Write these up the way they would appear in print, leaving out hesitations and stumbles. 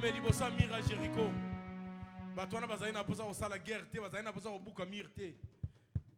Bien-aimé, libosa mira Jéricho. Batwana bazalina posa osala guerre te, bazalina posa obuka mire te.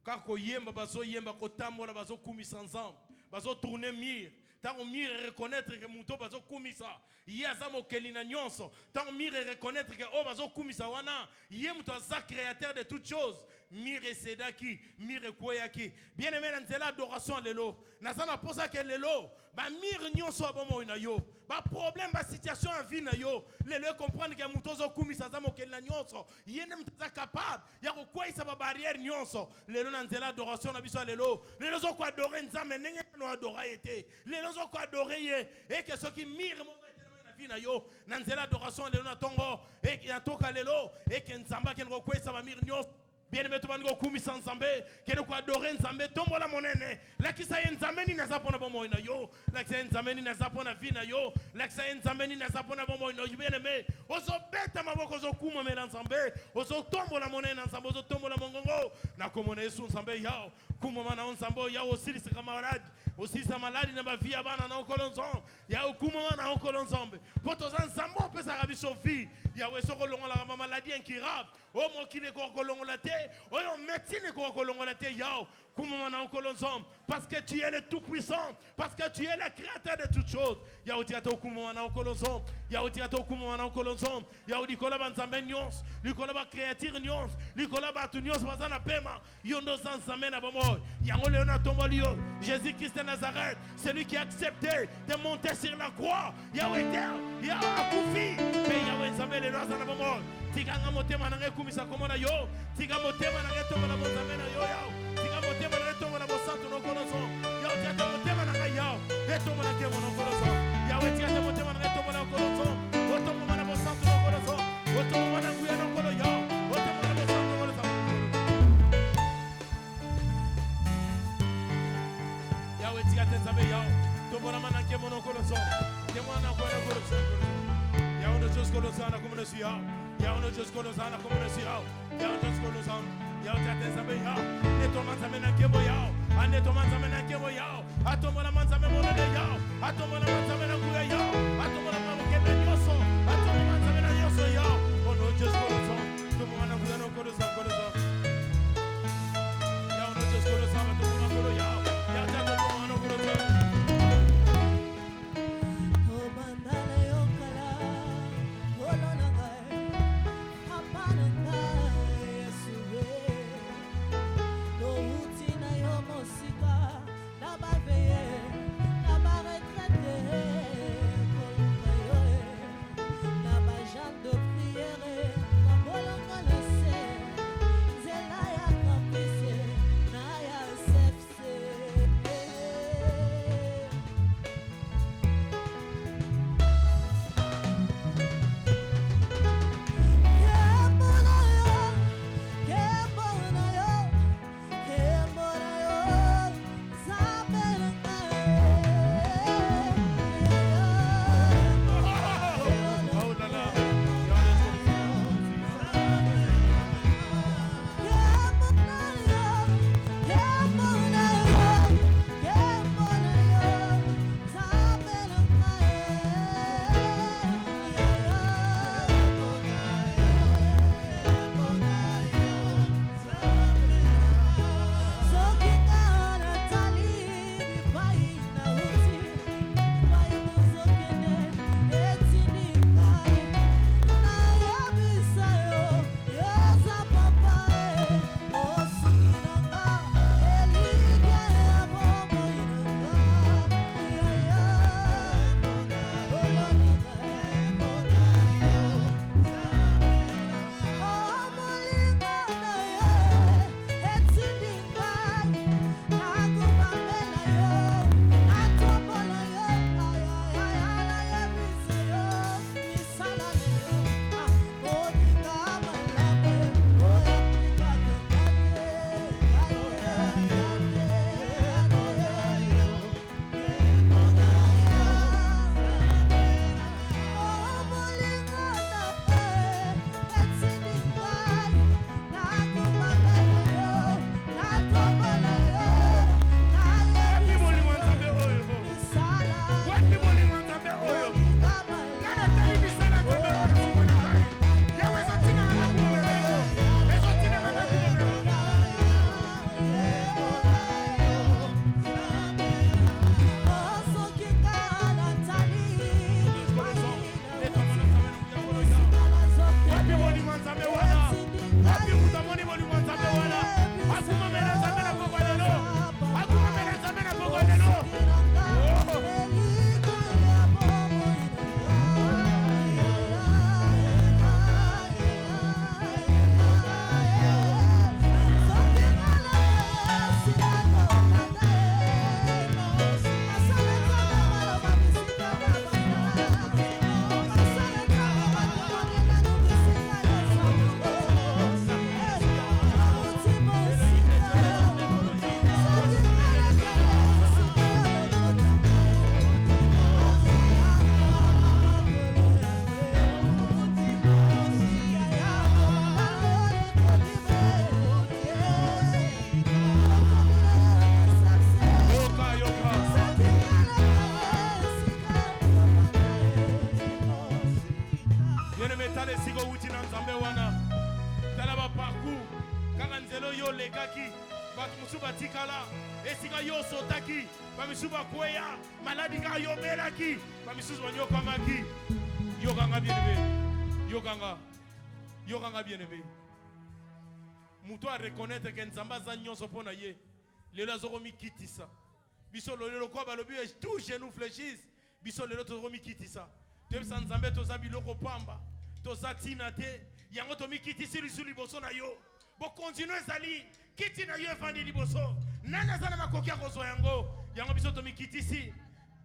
Kako yemba bazo yemba kotambola bazo kumisa ensemble. Bazo tourner mire. Tant mire reconnaître que muto bazo kumisa. Yaza mokelina nyonso. Tant mire reconnaître que oh bazo kumisa wana. Yemuto za créateur de toutes choses. Mire sedaki, mire koyaki. Bien-aimé nzela adoration lelo. Nazana posa ke lelo. Ba mire nyonso abomo ina yo. Ba problème ba situation en vie na yo. Lelo comprendre que muto zo kumisa za mokelina nyonso. Yene mtaza capable. Ya ko koyisa ba barrière nyonso. Lelo nzela adoration na biso lelo. Lelo zo ko adorer nzambe ndenge no adorer été. Lelo zo ko adorer ye et que ceux qui mirent na yo nanzela adoration lelo na tongo et qui atoka lelo et que nzamba ken ko kwesa ba mir nyos bien-aimé to bango kumisa nzambe ken ko adorer nzambe tombola monene la kisa ye nzambe ni naza pona bomo na yo la kisa nzambe ni naza pona vie na yo la kisa nzambe ni naza pona bomo na yo bien-aimé ozo beta maboko zo kuma mela nzambe ozo tombola monene nzambe ozo tombola mongongo na komona Yesu nzambe yao kuma mana nzambe yao aussi c'est camarade aussi sa maladie na ba vie abana na okolonzon ya okuma na okolonzombe poto za nzambe pesa rabiso vie ya weso kolongola ma maladie incurable o mo kile ko kolongola te o yo médecine ko kolongola te yao kuma na okolonzombe parce que tu es le tout puissant parce que tu es le créateur de toutes choses ya otiato kuma na okolonzombe ya otiato kuma na okolonzombe ya odikola banzambe nyons likola ba créature nyons likola ba tu nyons bazana pema yondo za nzambe na bomo yango le na tombolio Jésus-Christ de Nazareth, celui qui a accepté de monter sur la croix. Yahweh Yahweh Akoufi, mais Yahweh Nzambe le noza na bomo. Tiganga motema na kumisa komona yo. Tiga motema na tongo na bozambe na yo yao. Tiga motema na tongo na bosanto no koloso. Yahweh tiga motema na yao. Etongo na kemo no koloso. Yahweh tiga motema na tongo na koloso. Otongo na bosanto no koloso. Otongo na kuya no kolo yao. Otongo na bosanto no koloso. Yahweh tiga tenzambe yao. Tomona mana kemo no koloso. Kemo na koloso. Yahweh no just koloso na como no yao. Yahweh no just koloso na como no yao. Yahweh just koloso. Yahweh tiga tenzambe yao. Neto manzame na kemo yao. Aneto manzame na kemo yao. Atomona manzame mo na yao. Atomona manzame na kuya yao. Atomona mamo kemo nyoso. Atomona manzame na nyoso yao. Oh no just koloso. Tomona na kuya no koloso koloso. Yahweh no just koloso na tomona kolo yao. Yahweh tiga tomona no koloso. Musika, la baveye, la barretraite. tala esika outi na nzambe wana tala baparcours kaka nzela oyo olekaki bato mosusu batikala esika yo osotaki bamisusu bakweya maladi kaka yo omelaki bamisusu banyokamaki yokanga bien-aimé yokanga bien-aimé moto areconnaître ke nzambe aza nyonso mpo na ye lelo azokomikitisa biso lelo kwa balobi tout genou fléchisse biso lelo tozokomikitisa toyebisa nzambe toza biloko pamba toza ntina te yango tomikitisi lisu liboso na yo bokontinue ezali kiti na yo evandi liboso nani aza na makoki ya kozwa yango biso tomikitisi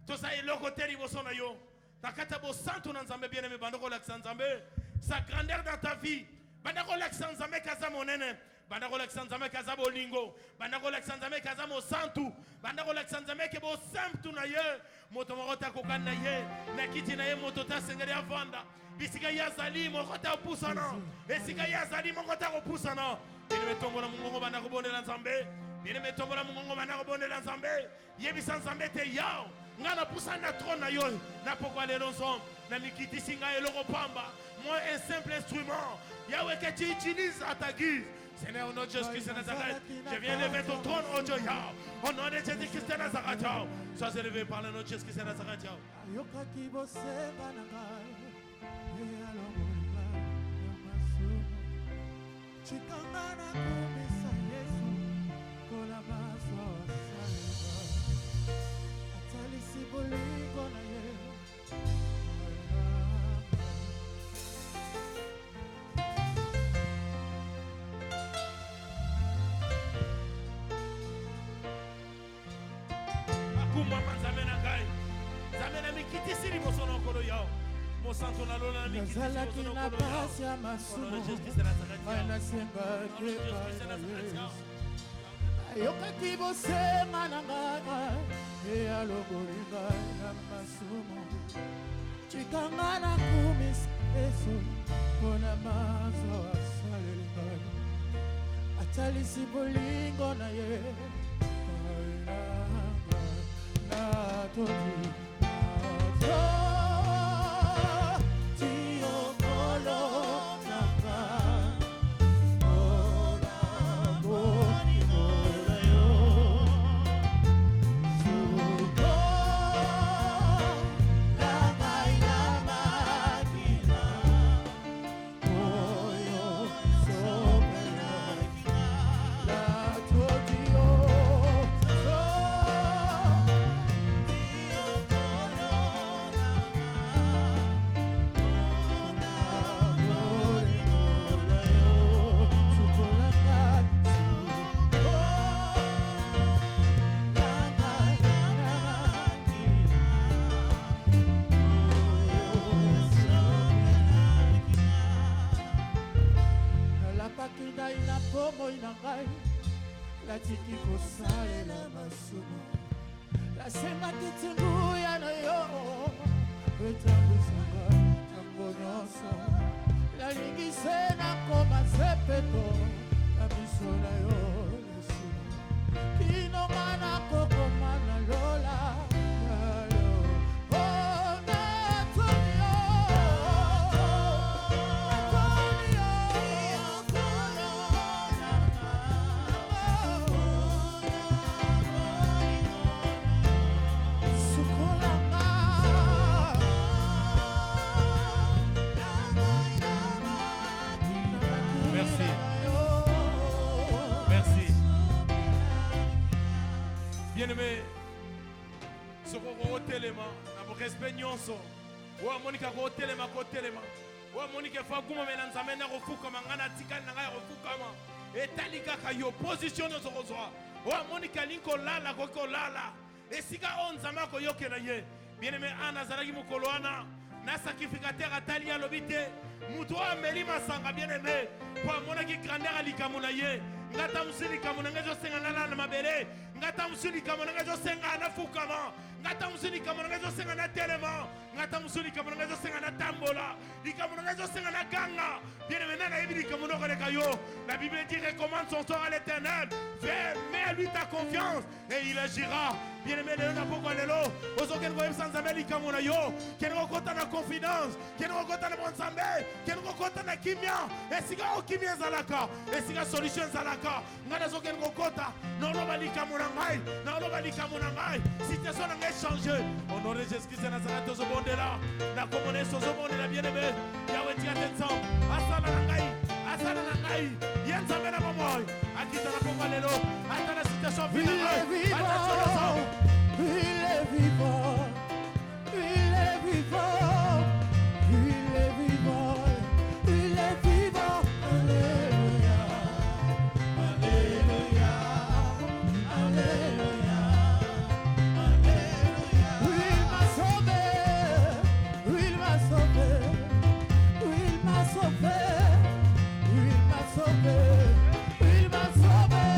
toza eloko te liboso na yo na kati ya bosantu na nzambe bien-aimé banda kolakisa nzambe sa grandeur dans ta vie banda kolakisa nzambe kaza monene banda kolakisa nzambe kaza bolingo banda kolakisa nzambe kaza mosantu banda kolakisa nzambe ke bosantu na ye moto moko takokani na ye na kiti na ye moto tasengeli avanda bisika ye azali moko takopusana esika ye azali moko takopusana bien-aimé tombola mongongo banda kobondela nzambe bien-aimé tombola mongongo banda kobondela nzambe yebisa nzambe te yao nga napusana na trône na yo na pokwa lelo nzombe na mikitisi ngai eloko pamba moi un simple instrument Yahweh que tu utilises à ta guise. Seigneur, au nom de Jésus-Christ de Nazareth, je viens lever ton trône, oh Dieu, au nom de Jésus-Christ de Nazareth, sois élevé par le nom de Jésus-Christ de Nazareth. Nazalaki na pasi ya masumu ayokaki bosenga na ngai eyaloboli ngai na masumu tikanga na kumisa Yesu mpona maso asaleli ngai atalisi bolingo na ye natoti latiki kosalela masumu lasengaki tinguya na yo etambwisanga ntango nyonso lalingise nakoma sepeto na miso na yo Yesu kinonga nakokoma na lola bien-aimé, ce qu'on telema, na respect nyonso. Wa monika ko telema. Wa monika fa kuma mena nzambe na kofuka mangana tikali na ngai kofuka ma. Etalika ka yo position zo kozwa. Wa monika linko lala ko lala. Esika on nzamba ko yokela ye. Bien-aimé ana zalaki mukoloana na sacrificateur atali ya lobite. Muto ameli masanga bien-aimé. Kwa mona ki grandeur alikamuna ye. Ngata musili kamuna ngezo senga na mabele. Ngata musuli kamona ngezo senga na fukama. Ngata musuli kamona ngezo senga na telema. Ngata musuli kamona ngezo senga na tambola. Ikamona ngezo senga na ganga. Bien-aimé na ebi kamona ko leka yo. La Bible dit recommande son sort à l'Éternel. Mets à lui ta confiance et il agira. Bien-aimé le na poko lelo. Ozo ken ko sans ameli kamona yo. Ken ko kota na confiance. confidence ke kokota na bonzambe ke kokota na kimia esika okimia ezalaka esika solution ezalaka nga nazokende kokota noloba likambo na ngai noloba likambo na ngai situation na ngai changer honore Jésus Christ Nazareth ozobondela na kombo na Yesu ozobondela bien-aimé Yahweh tika te nzambe asala na ngai ye nzambe na bomoi akita na kombo lelo ata na situation finale ata solo il est vivant, il est vivant, il est vivant, il est vivant. Alléluia, Alléluia, Alléluia, Alléluia. Il m'a sauvé, il m'a sauvé, il m'a sauvé, il m'a sauvé, il m'a sauvé.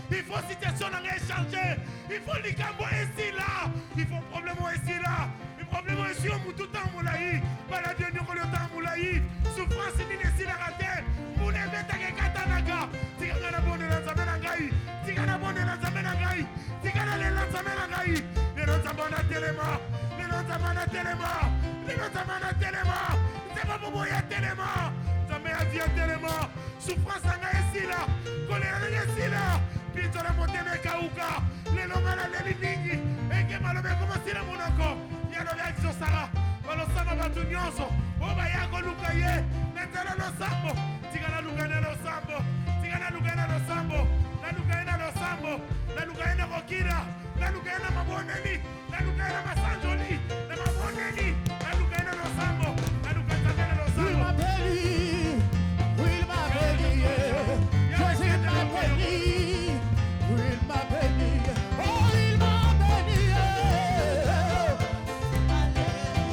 Il faut situation changer. Il faut les cambo ici là. Il faut problème ici là. Le problème est sur tout temps moulaï. Maladie de le temps moulaï. Souffrance ni ici la raté. Moulé beta ke katanaga. Tika na bonne la zamena ngai. Tika na bonne la zamena ngai. Tika na le la zamena ngai. Le la zamena telema. Le la zamena telema. Le la zamena telema. C'est pas pour ya telema. Zamena via telema. Souffrance nga ici là. Colère nga ici là. Pito la montene kauka. Le longa la lelingi. Eke malobe koma sila monako. Yalo ya exosara. Balosama batu nyonso. Oba yako luka ye. Netela lo sambo. Tika la luka na lo sambo. Tika la luka na lo sambo. La luka na lo sambo. La luka na kokira. La luka na maboneni. La luka na masanjoli. La maboneni. La luka na lo sambo. La luka na lo sambo. Il m'a béni. Il m'a béni. Jésus m'a béni. Il m'a béni. Oh, il m'a béni.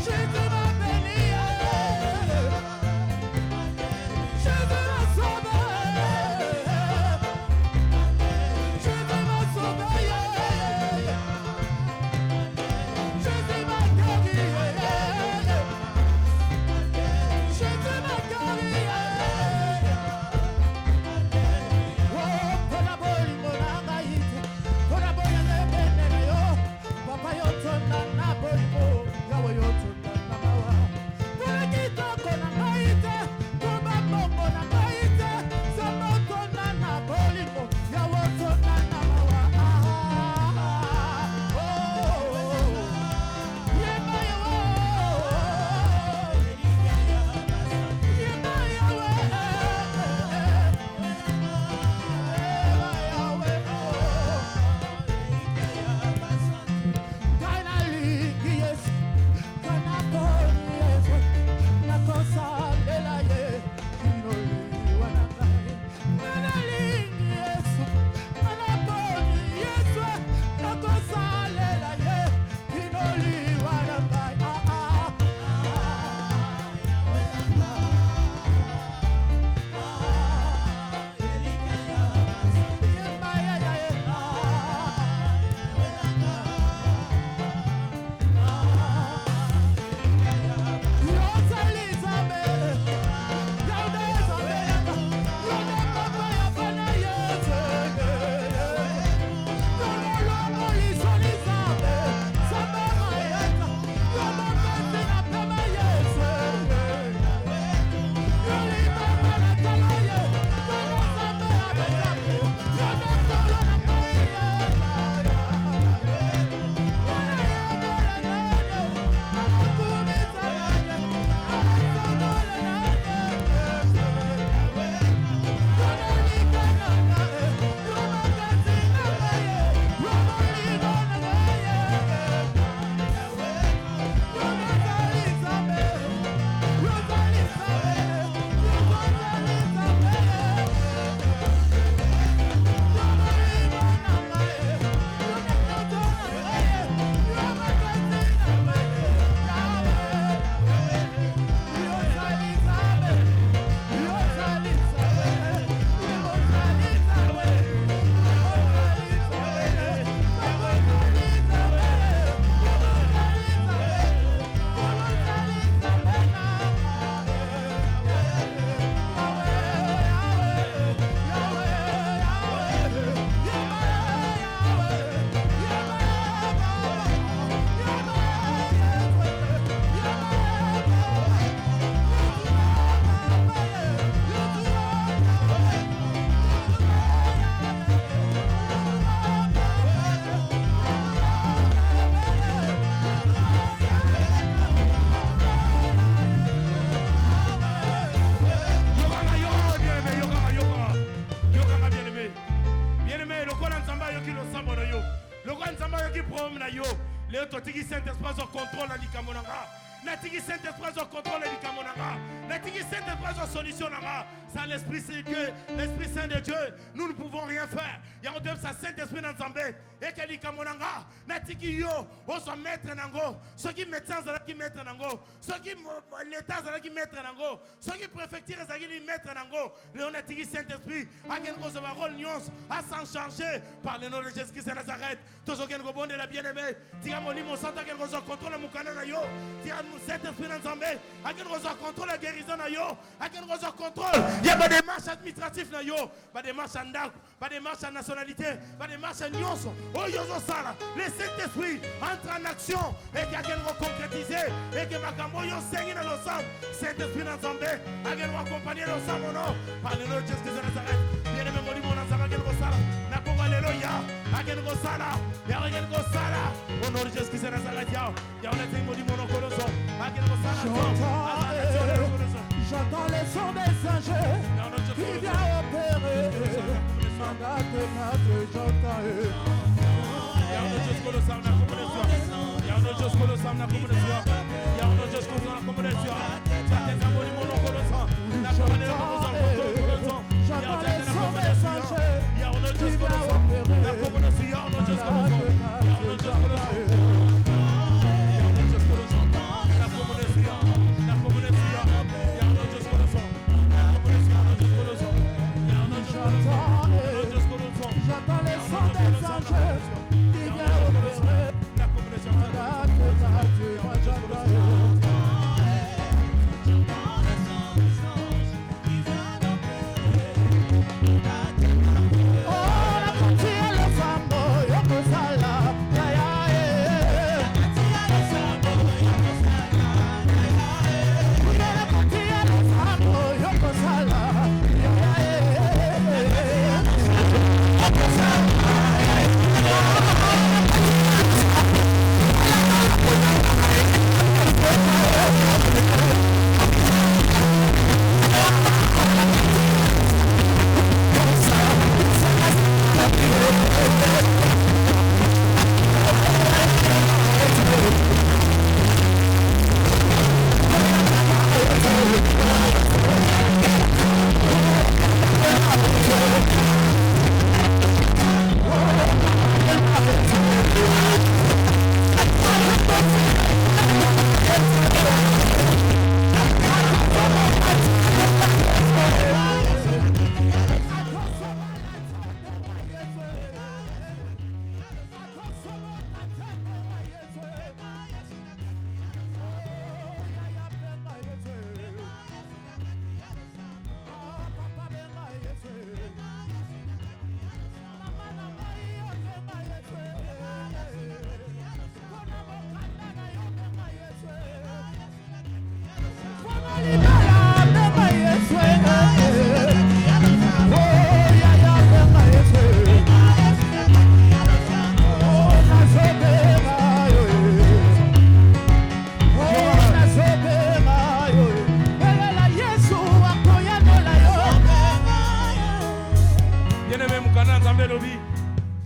Jésus m'a béni. Jésus m'a sauvé. Jésus m'a sauvé. bien-aimé. Bien-aimé, le Kolan Zamba yoki lo sambo na yo. Le Kolan Zamba yoki prom na yo. Le totiki Saint-Esprit au contrôle na likamonanga. Natiki Saint-Esprit au contrôle na likamonanga. Natiki Saint-Esprit au solution nanga. Sans l'Esprit Saint de Dieu, l'Esprit Saint de Dieu, nous ne pouvons rien faire. Il y a un Saint-Esprit dans Zambé. Et que likamonanga. Natiki yo, on soit maître nango. Ceux qui médecins zala qui maître nango. Ceux qui l'État zala qui maître nango. Ceux qui préfecture zala qui maître nango. Le Natiki Saint-Esprit a quelque chose de rôle nuance à s'en charger par le nom de Jésus-Christ de Nazareth. Tous ceux qui ont bon de la bien-aimée. Tia mon lit mon sang quelque chose contrôle mon canon na yo. Tia Saint-Esprit dans Zambé. A quelque chose contrôle la guérison na yo. A quelque chose contrôle. Il y a pas de démarches administratives na yo. Pas de démarches en DAC. Pas de démarches en nationalité. Pas de démarches en nuance. Oh yozo sala. Le Saint-Esprit entre en action. Et qu'il y a quelque chose concrétisé. Et que ma cambo yo saigne dans l'ensemble. Saint-Esprit dans Zambé. A quelque chose accompagner l'ensemble mon nom. Par le nom de Jésus-Christ de Nazareth. Bien-aimé mon lit mon ensemble. A quelque chose sala. Na pour alléluia. A quelque chose sala. Ya a quelque chose sala. Au nom de Jésus-Christ de Nazareth. Ya on a été mon lit mon nom colosso. A quelque chose sala. J'entends les sons des anges qui viennent opérer. Mandate, j'entends eux. Il y a un autre chose que le sang n'a comme les soirs. Il y a un autre chose que le sang n'a comme les soirs. Il y a un autre chose que le sang n'a comme les soirs. Certains amours du monde comme le sang. La parole de le sang. J'entends les sons des anges il y a un autre chose que le sang. La comme le sang. Il y a un autre chose que le sang. Il y a un autre chose que le sang. J'entends les sons des anges qui viennent opérer.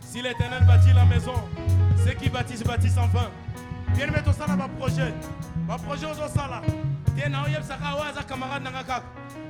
Si l'Éternel bâtit la maison, ceux qui bâtissent en vain. Bien mettre ça dans ma projet. Ma projet aux sala. T'es na oyeb saka waza camarade nanga kak.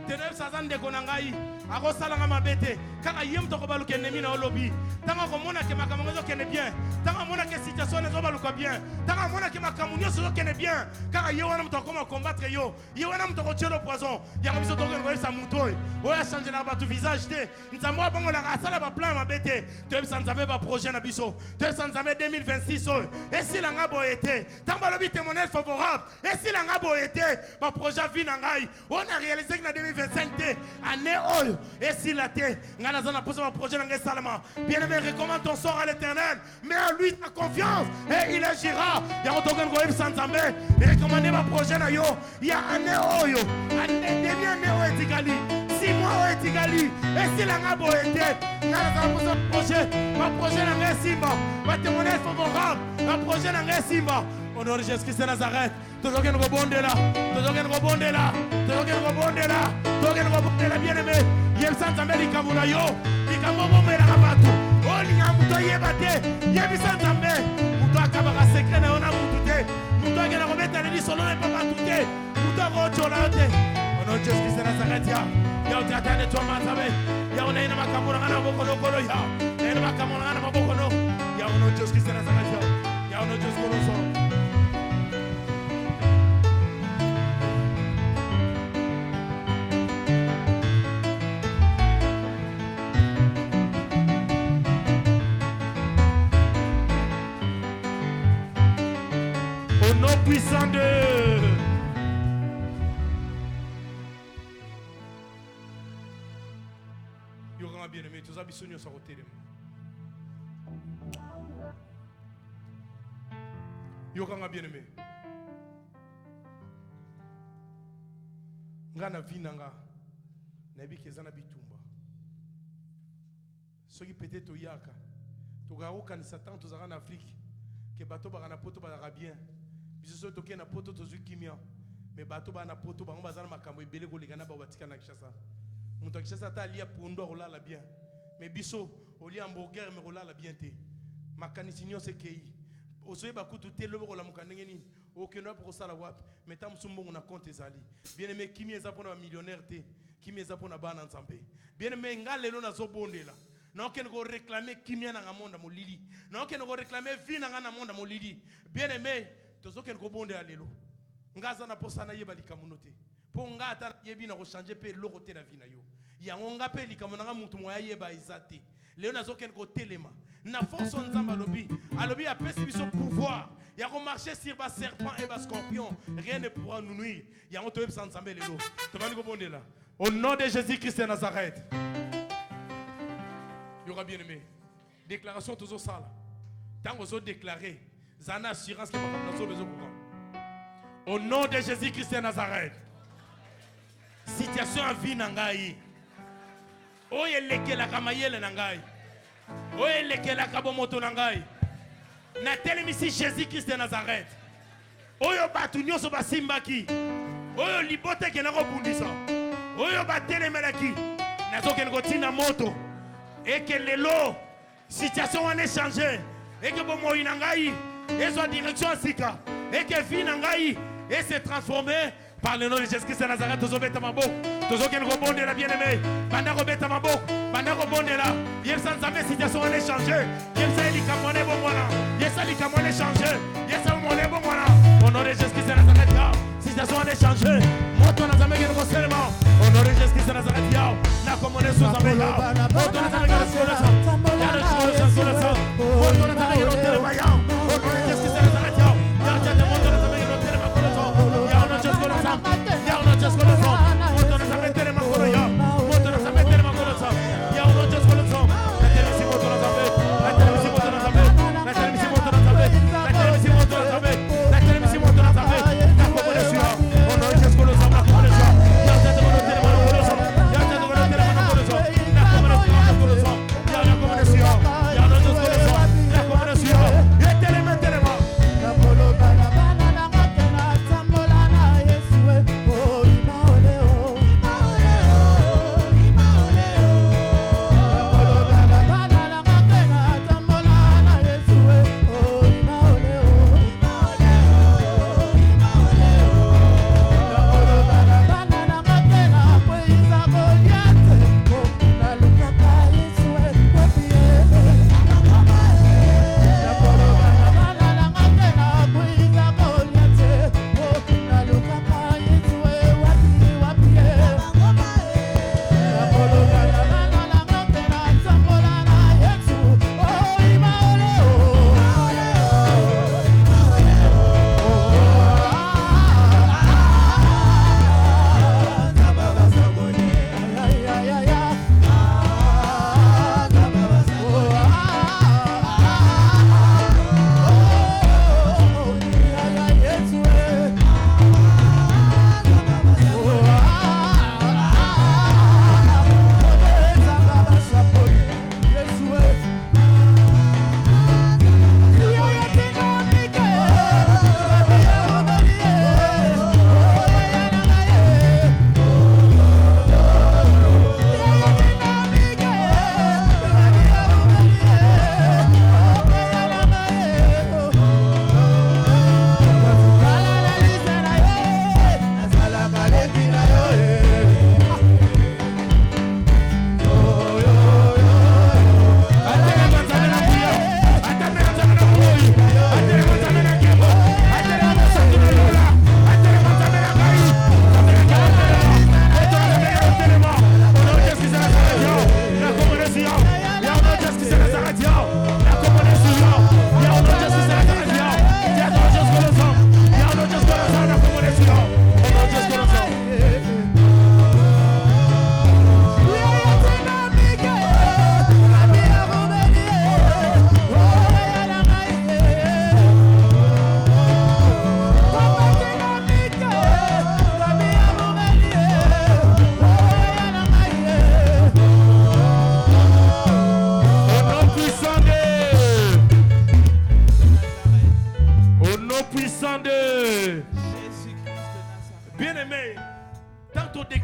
T'es na sazan de konangai. Ako sala ngama bete. Kaka yem to kobalu kenemi na olobi. Tanga komona ke makamongo kene bien. Tanga mona ke situation ne zobalu ka bien. Tanga mona ke makamunyo so kene bien. Kaka yo wana mto koma combattre yo. Yo wana mto ko tchelo poison. Ya ko biso to ko sa mutoy. Oya changer na batu visage te. Nzamwa bongo la sala ba plan ma bete. Te sanzame ba projet na biso. Te sanzame 2026 oy. Et si la ngabo été. Tanga lobi témoignage favorable. Et si la ngabo été. Ma projet vie na ngai. On a réalisé que na 2025 te. Année oyo. Et si la te. Ngana zana poser ma projet na ngai salama. Bien aimé, recommande ton sort à l'Éternel. Mets en lui ta confiance. Et il agira. Ya otogen go sans zambe. Recommandez ma projet na yo. Ya année oyo. Année demi année oyo etikali. 6 mois etikali. Et si la ngabo été. Ngana zana poser ma projet. Ma projet na ngai simba. Ma témoignage favorable. Ma projet na ngai simba. Au nom de Jésus-Christ de Nazareth. Toujours qu'elle rebonde là. Toujours qu'elle rebonde là. Toujours qu'elle rebonde là. Toujours qu'elle rebonde là, bien aimé. Yel sans zambe li kamuna yo. likambo bomelaka bato olinga moto ayeba te yebisa nzambe moto akabaka sekre na yo na mutu te moto akenda kobetana lisolo na epa bato te moto akotyola yo te ono Jésus Christ Nazareth ya otiatane twama nzambe ya onaina makambo na nga na maboko lokolo ya naina makambo na nga na maboko no ya ono Jésus Christ Nazareth ya ono Jésus Koloso. Au nom puissant de Yoranga bien-aimé, tous habits sont sur côté. Yoranga bien-aimé. Ngana vinanga nabi kezana bitumba. Ceux qui peut-être yaka. Togaro kan Satan tous en Afrique. Que bateau ba na poto ba bien. Biso toke na poto tozu kimia. Mais bateau ba na poto ba ngazana makambo ebele ko ligana ba watika na Kishasa. Muto Kishasa ta lia pondo rolala bien. Mais biso oli hamburger me rolala bien te. Makanisinyo se kei. Osoye ba kutu te lobo la mukandenge ni. Okeno pour ça la wap. Mais tam sumbo na compte ezali. Bien aimé kimi eza pona millionnaire te. Kimi eza pona bana nzambe. Bien aimé ngalelo na zo bondela. Non qu'on go réclamer kimia na monde molili. Non qu'on go réclamer vie na monde molili. Bien aimé, tozo qu'on go bonde alelo. Ngaza na posana yeba likamunote. Po ngata yebi na go changer pe lokote na vie na yo. Ya ngonga pe likamona mutu moya yeba izate. Léo na zo qu'on go telema. Na force nzamba lobi. Alobi a pesi biso pouvoir. Ya go marcher sur bas serpent et bas scorpion. Rien ne pourra nous nuire. Ya on toyeb sans nzambe lelo. To bani go bonde là. Au nom de Jésus-Christ de Nazareth. Il y aura bien aimé. Déclaration toujours ça là. Tant que vous déclarez, Zana assurance que vous avez besoin. Au nom de Jésus-Christ de Nazareth. Situation à vie nangai. Oye leke la kamayele nangai. Oye leke la kabomoto nangai. Na telemisi Jésus-Christ de Nazareth. Oyo batu nyoso basimbaki. Oyo libote ke nako bundisa. Oyo batelemelaki. Nazo ke nako tina moto. Et que l'élo, situation en échangé, et que bon moyen nangai, et soit direction sika, et que vie nangai, et s'est transformé par le nom de Jésus-Christ de Nazareth. Tous obéis à ma bouche, tous aucun rebond de la bien-aimée, pendant obéis à ma bouche, pendant rebond de la, yem sans jamais situation en échangé, yem ça il camone bon moana, yem ça il camone échangé, yem ça mon bon moana, au nom de Jésus-Christ de Nazareth, situation en échangé, moi toi n'a jamais gagné seulement, au nom de Jésus-Christ de Nazareth, na comme on est sous un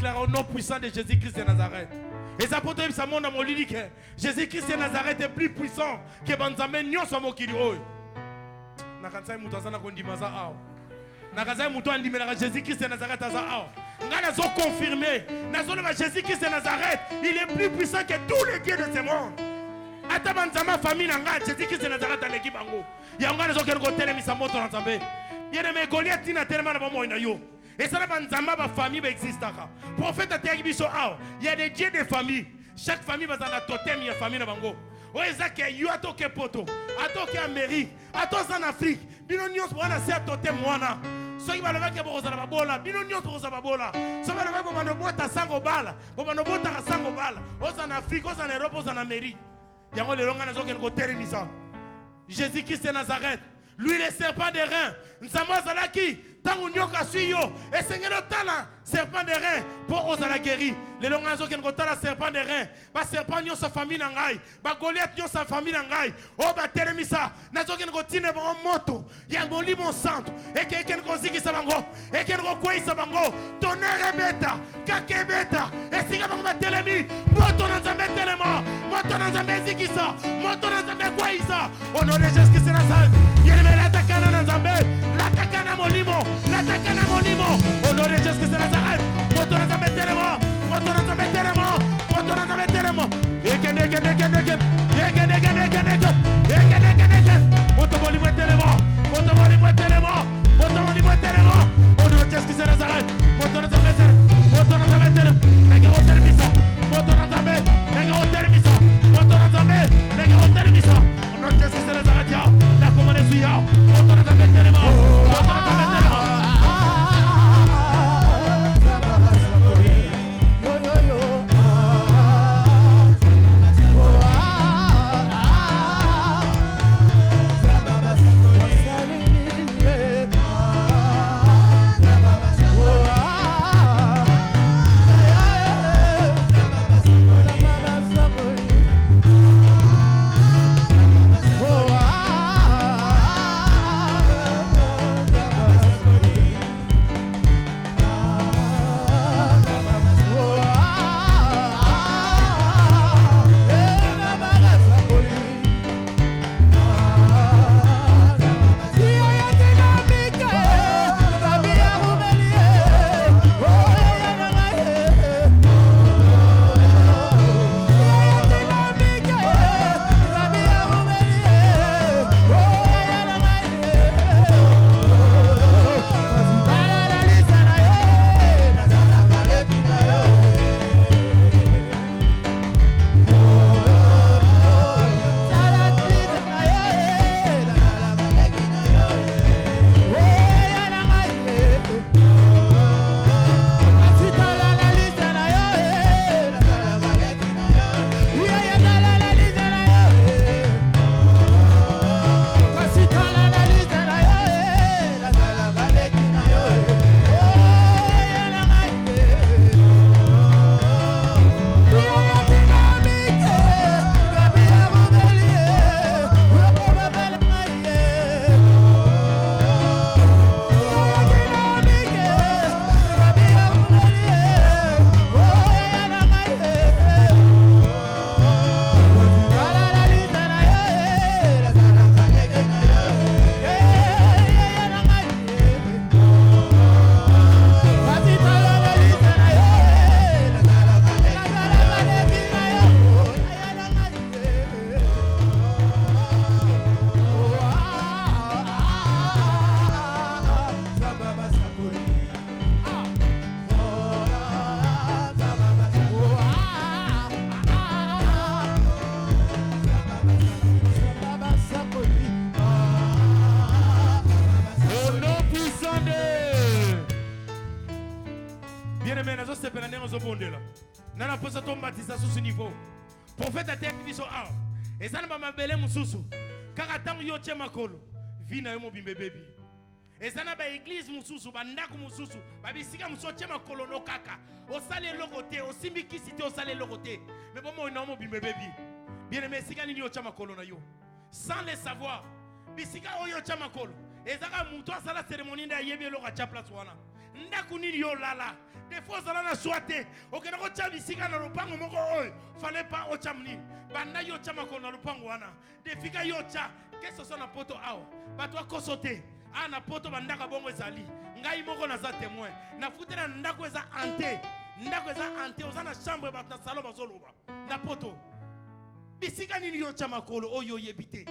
déclarer au nom puissant de Jésus-Christ de Nazareth. Et ça peut être ça monde à mon lit que Jésus-Christ de Nazareth est plus puissant que Banzamé Nyon soit mon kilo. Nakansa mutazana kondimaza ao. Nakansa muto andimela Jésus-Christ de Nazareth aza ao. Ngana zo confirmé. Nazo le Jésus-Christ de Nazareth, il est plus puissant que tous les dieux de ce monde. Ata Banzama famille nanga Jésus-Christ de Nazareth à l'équipe bango. Ya ngana zo kero telemisa moto na Nzambe. Bien aimé Goliath tina tellement na bomo ina yo. Et ça, la famille existe. Prophète a dit il y a des dieux de famille. Chaque famille va dans la totem, il y a famille. Oh, Isaac, il y a toke poto, a toke Amérique, a toke en Afrique. Binonios pour la serre totem moana. Ceux qui va le faire pour la babola, binonios pour la babola. Ceux qui va le faire pour la boîte à 5 balles, pour la boîte à 5 balles. Aux en Afrique, aux en Europe, aux en Amérique. Il y a les longues qui ont terminé ça. Jésus-Christ de Nazareth, lui le serpent des reins. Nous sommes à qui? Tant nyoka suyo et Seigneur tala serpent de rein pour osa la guérir les longazo qui ngotala serpent de rein ba serpent nyo sa famille ngai ba Goliath nyo sa famille ngai o ba telemisa nazo qui ngotine ba moto ya ngoli mon centre et que ken koziki sa bango et ken ko sa bango tonnerre beta kake beta et singa ba telemi moto na Nzambe telema moto na Nzambe zikisa moto na Nzambe kwaisa au nom de Jésus-Christ de Nazareth yele la takana na Nzambe la takana molimo l'attaque à mon niveau, au nom de Jésus-Christ de Nazareth, moto na Nzambe telema, moto na Nzambe telema, moto na Nzambe telema, moto molimo telema, moto molimo telema, moto molimo telema, au nom de Jésus-Christ de Nazareth, moto na Nzambe telema, moto na Nzambe telema, nega hotel misa, moto na Nzambe, nega hotel misa, moto na Nzambe, nega hotel misa, au nom de Jésus-Christ de Nazareth, la commande suya, moto na Nzambe telema, moto na Nzambe telema. Nana posa ton baptisa sous ce niveau. Prophète a été biso a. Et ça ne m'a belé mususu. Car attends yo tche makolo. Vina yo mobimbe baby. Et ça n'a pas église mususu, bandaku mususu. Babisika muso tche makolo no kaka. Au salé logoté, au simbiki cité au salé logoté. Mais bon moi non mobimbe baby. Bien aimé sika ni yo tche makolo na yo. Sans le savoir. Bisika o yo tche makolo. Et ça a muto à la cérémonie da yebe lo gacha place wana. ndako nini yo lala. Des fois ozala na soite okenda kotia bisika na lopango moko oyo fallait pas otia nini banda yo tia makolo na lopango wana defika yo tia qu'est-ce que ça na poto awa bato akosote a na poto bandaka bongo ezali ngai moko naza témoin na futela ndako eza ante oza na chambre bato na salon bazoloba na poto bisika nini yo tia makolo oyo yebite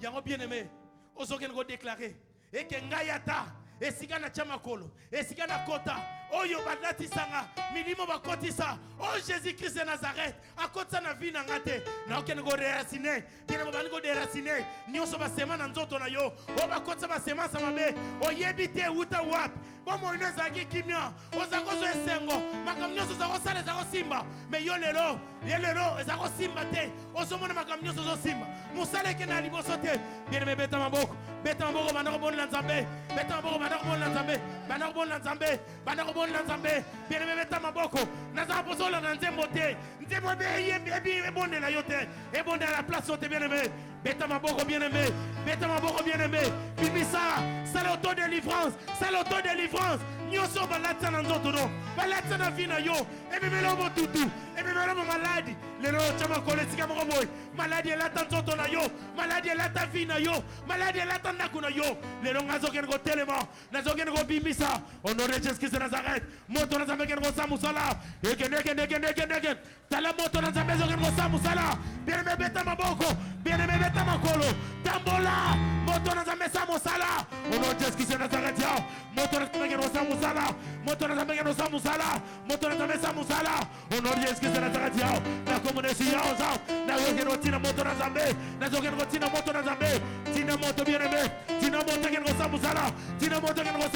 yango bien aimé ozokende ko déclarer eke ngai ata esika na tia makolo esika na kota oyo balatisanga milimo bakotisa o Jésus Christ de Nazareth akotisa na vie na ngate na okende ko déraciner bien mo bani ko déraciner nyonso basema na nzoto na yo o bakotisa basema sa mabe oyebite uta wapi bomo inezaki kimia ozakozo esengo makambo nyonso zakosala zakosimba mais yo lelo ezakosimba te ozomona makambo nyonso zosimba musale ke na liboso te bien me beta maboko bana ko bonela nzambe beta maboko bana ko bonela nzambe bien me beta maboko naza pozola na nzembo te nzembo be yebi ebondela yo te ebondela la place te bien aimé beta maboko bien aimé bibisa c'est l'auto-délivrance nyonso balata na nzoto no balata na vie na yo ememela motutu ememela maladi lelo chama kole sika moko boy maladi elata nzoto na yo maladi elata vie na yo maladi elata ndako na yo lelo ngazokende ko telema nazokende ko bimbisa honore Jésus Christ de Nazareth moto na zambe kende ko samusala eke tala moto na zambe zokende ko samusala bien beta maboko bien beta makolo tambola moto na zambe samusala honore Jésus Christ de Nazareth ya moto na zambe kende ko samusala moto na zambe kende ko samusala moto na zambe samusala honore Jésus Christ de Nazareth ya na komunesi ya oza na yokende ko tina moto na zambe na zokende ko tina moto na zambe tina moto bien aimé tina moto kende ko samusala tina moto kende ko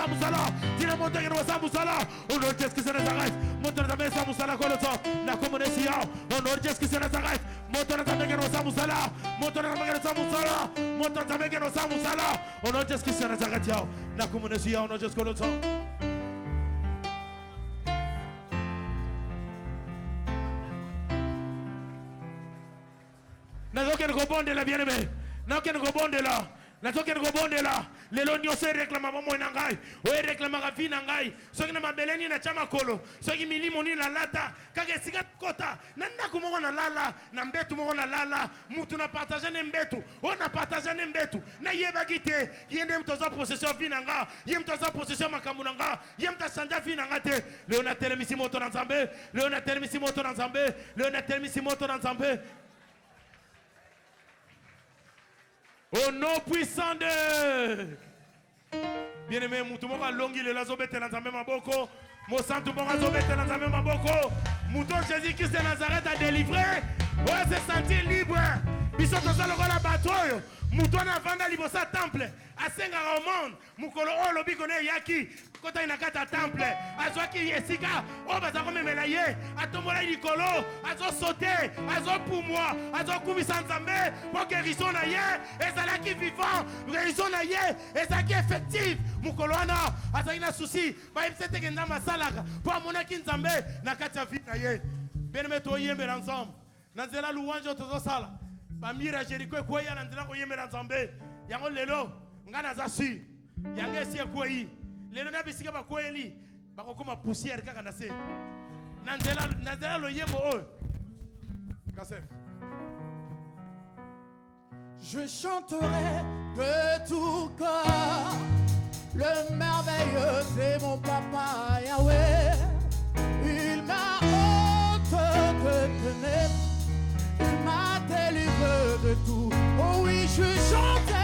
samusala honore Jésus Christ de Nazareth moto na zambe samusala koloso na komunesi ya honore Jésus Christ de Nazareth moto na zambe kende ko samusala moto na zambe kende ko samusala moto na zambe kende ko samusala honore Jésus Christ de Nazareth ya na komunesi ya honore Jésus koloso nazokende kobondela bien aimé nakende kobondela lelo nyonso ereklama bomoi na ngai oyo ereklamaka vi na ngai soki na mabele nini na tia makolo soki milimo nini nalata kaka esika kota na ndako moko nalala na mbetu moko nalala mutu na partage ne mbetu oyo na partage ne mbetu nayebaki te ye nde mutu aza possession vi na nga ye mutu aza possession makambo na nga ye mutu asanja vi na nga te lelo natelemisi moto na nzambe au nom puissant de bien-aimé, mutumo ka longi le lazo bete na nzambe maboko, mo santu bonga zo bete na nzambe maboko. Mouton Jésus Christ de Nazareth a délivré, ouais se sentir libre. Biso toza lokola batoyo, mouton na vanda libosa temple, asenga au monde, mukolo o lobi kone yaki. Kota inakata temple azwaki esika o bazako memela ye atombola likolo azo sauter azo pumwa azo kumisa nzambe po guérison na ye ezalaki vivant guérison na ye ezalaki effectif mukolo wana azalaki na souci bayebisa teke nzambe asalaka po amonaki nzambe na kati ya vie na ye bien-aimé toyembela ensemble na nzela louange tozosala bamira Jéricho ekweya na nzela koyembela nzambe yango lelo nga naza sur yango esi ekweyi lelo na bisika bakweli bakokoma poussière kaka na se na nzela loyembo oyo Kasef. Je chanterai de tout cœur le merveilleux de mon papa Yahweh. Il m'a ôté de ténèbres, il m'a délivré de tout. Oh oui, je chanterai.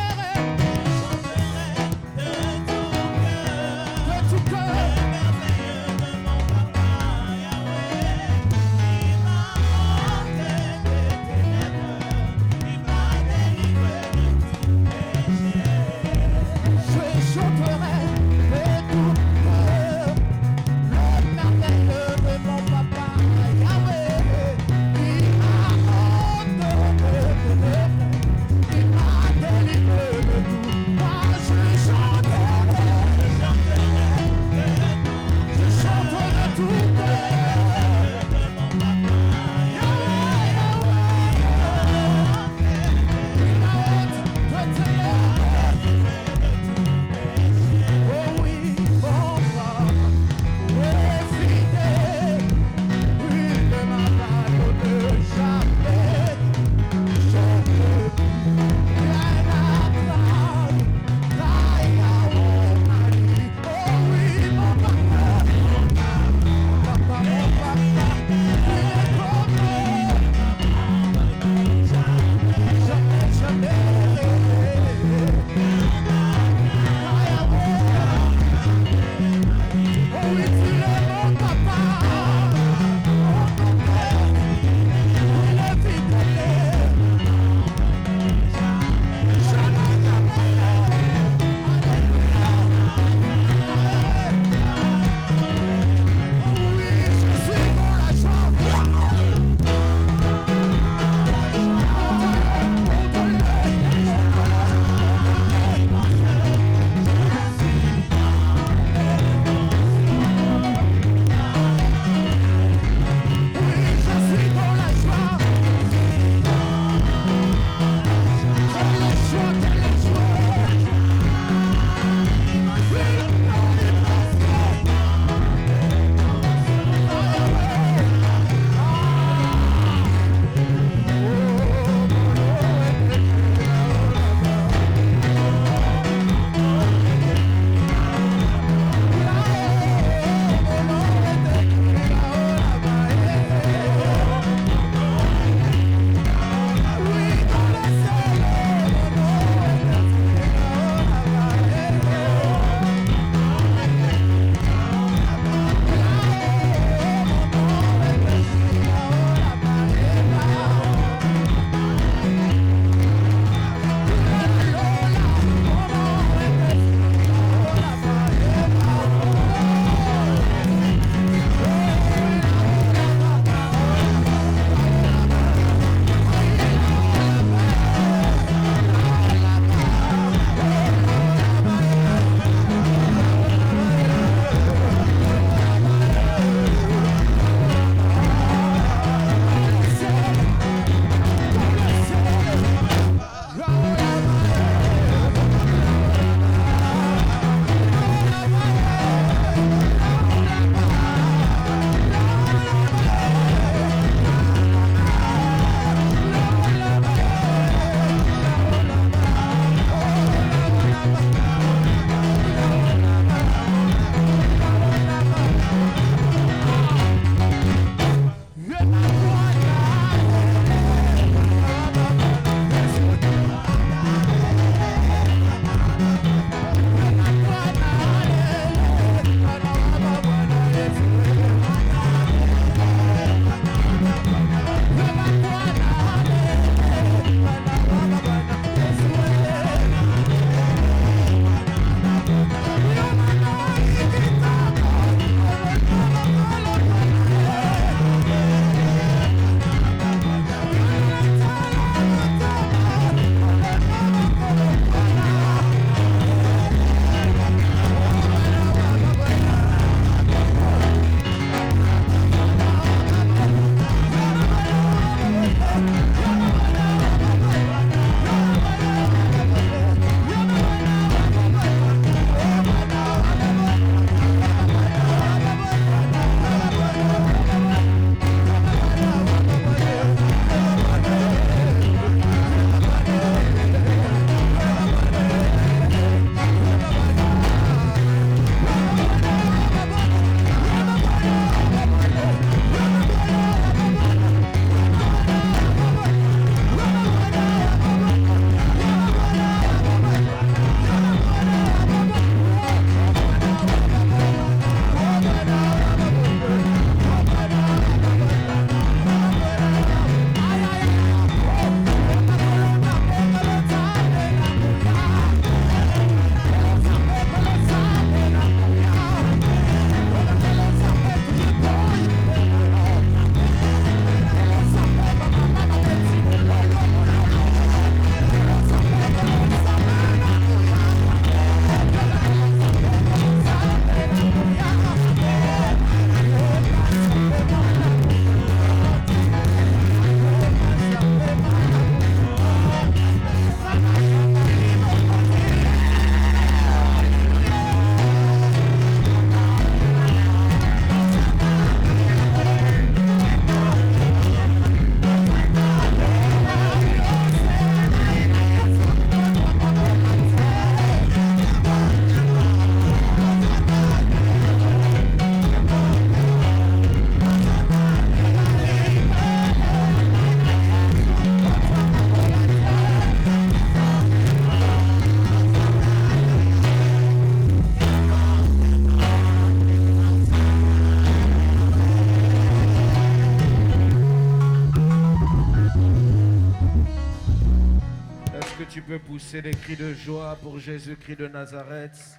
tu peux pousser des cris de joie pour Jésus-Christ de Nazareth?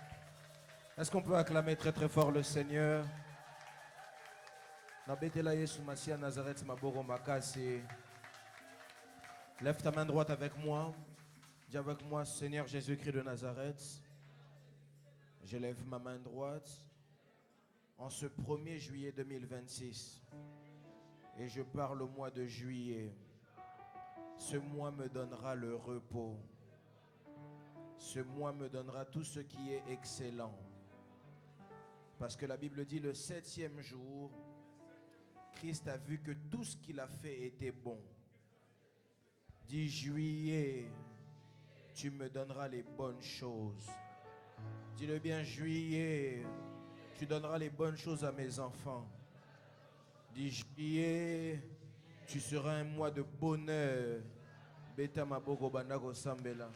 Est-ce qu'on peut acclamer très très fort le Seigneur? Lève ta main droite avec moi. Dis avec moi, Seigneur Jésus-Christ de Nazareth. Je lève ma main droite en ce 1er juillet 2026 et je parle au mois de juillet. Ce mois me donnera le repos. Ce mois me donnera tout ce qui est excellent. Parce que la Bible dit le 7e jour, Christ a vu que tout ce qu'il a fait était bon. Dis juillet, tu me donneras les bonnes choses. Dis-le bien, juillet, tu donneras les bonnes choses à mes enfants. Dis juillet, tu seras un mois de bonheur. Beta Mabogo Bandago Sambela.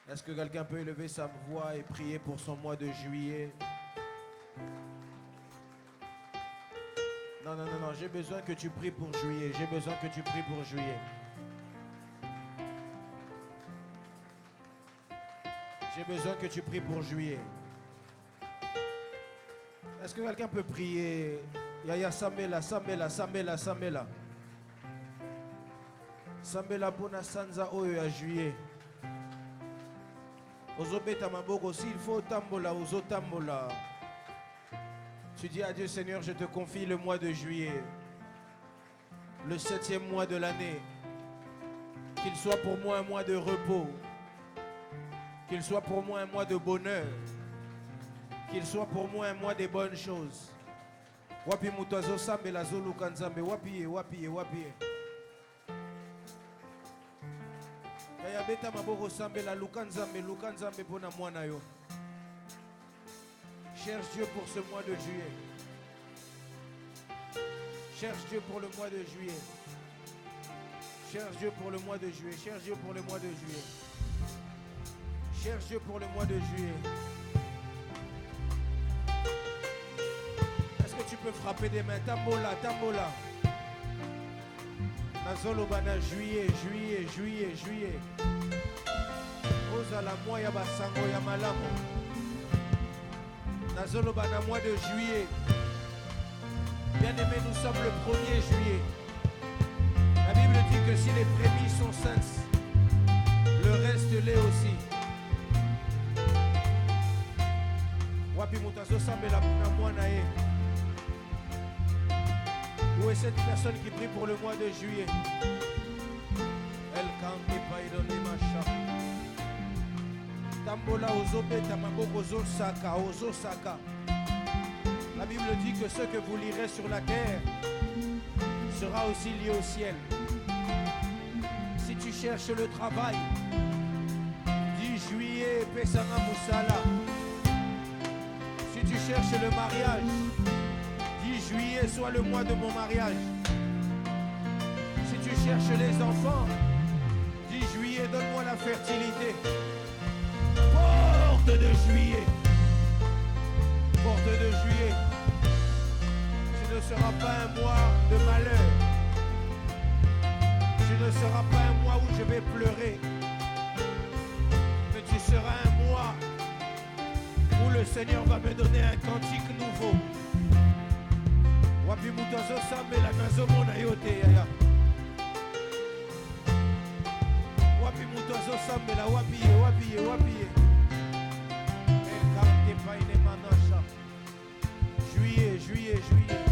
Est-ce que quelqu'un peut élever sa voix et prier pour son mois de juillet? Non, non, non, non, j'ai besoin que tu pries pour juillet. J'ai besoin que tu pries pour juillet. J'ai besoin que tu pries pour juillet. Est-ce que quelqu'un peut prier? Yaya Sambela, Sambela, Sambela, Sambela. Sambela Bona Sanza Oyo à juillet. Ozobeta Maboko aussi, il faut tambola, ozo tambola. Tu dis à Dieu, Seigneur, je te confie le mois de juillet, le 7e mois de l'année. Qu'il soit pour moi un mois de repos. Qu'il soit pour moi un mois de bonheur. Qu'il soit pour moi un mois de bonnes choses. Wapi mutazo sambe la zolu kanzambe. Wapi, wapi, wapi. Yaya beta maboko sambe la lukanzambe, lukanzambe pona mwana yo. Cherche Dieu pour ce mois de juillet. Cherche Dieu pour le mois de juillet. Cherche Dieu pour le mois de juillet. Cherche Dieu pour le mois de juillet. Cherche Dieu pour le mois de juillet. Est-ce que tu peux frapper des mains? Tambola, tambola. Nazolo bana juillet, juillet, juillet, juillet. Oza la moya basango ya malamu. Nazolo bana mois de juillet. Bien-aimés, nous sommes le 1er juillet. La Bible dit que si les prémices sont saintes, le reste l'est aussi. Wapi mutazo sambela na mwana ye. Où est cette personne qui prie pour le mois de juillet? Elle canti paidoni macha. Tambola ozobeta maboko ozosaka, ozosaka. La Bible dit que ce que vous lirez sur la terre sera aussi lié au ciel. Si tu cherches le travail, dis juillet, Pesana Moussala. Si tu cherches le mariage, dis juillet soit le mois de mon mariage. Si tu cherches les enfants, dis juillet, donne-moi la fertilité. Porte de juillet. Porte de juillet. Tu ne seras pas un mois de malheur. Tu ne seras pas un mois où je vais pleurer. Mais tu seras un mois où le Seigneur va me donner un cantique nouveau. Wapi mutazo sambe la nazo mona yote yaya. Wapi mutazo sambe la wapi wapi wapi. El kante paine manasha. Juillet, juillet, juillet.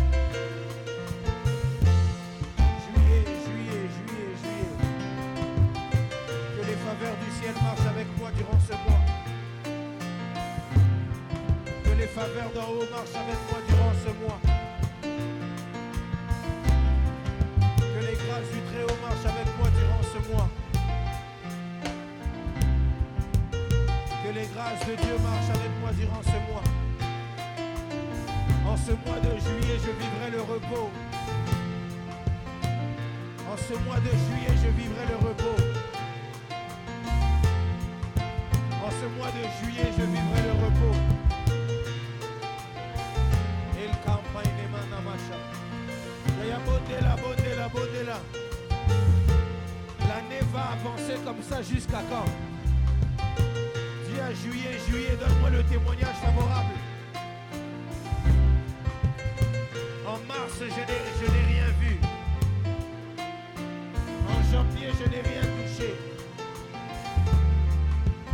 Juillet, juillet, juillet, juillet. Que les faveurs du ciel marchent avec moi durant ce mois. Que les faveurs d'en haut marchent avec moi durant ce mois. Que les grâces du Très-Haut marchent avec moi durant ce mois. Que les grâces de Dieu marchent avec moi durant ce mois. En ce mois de juillet, je vivrai le repos. En ce mois de juillet, je vivrai le repos. En ce mois de juillet, je vivrai le repos. El campagne manamacha. Yaya bondela, bondela, bondela. L'année va avancer comme ça jusqu'à quand? Dis à juillet, donne-moi le témoignage favorable. En mars, je n'ai rien vu. En janvier, je n'ai rien touché.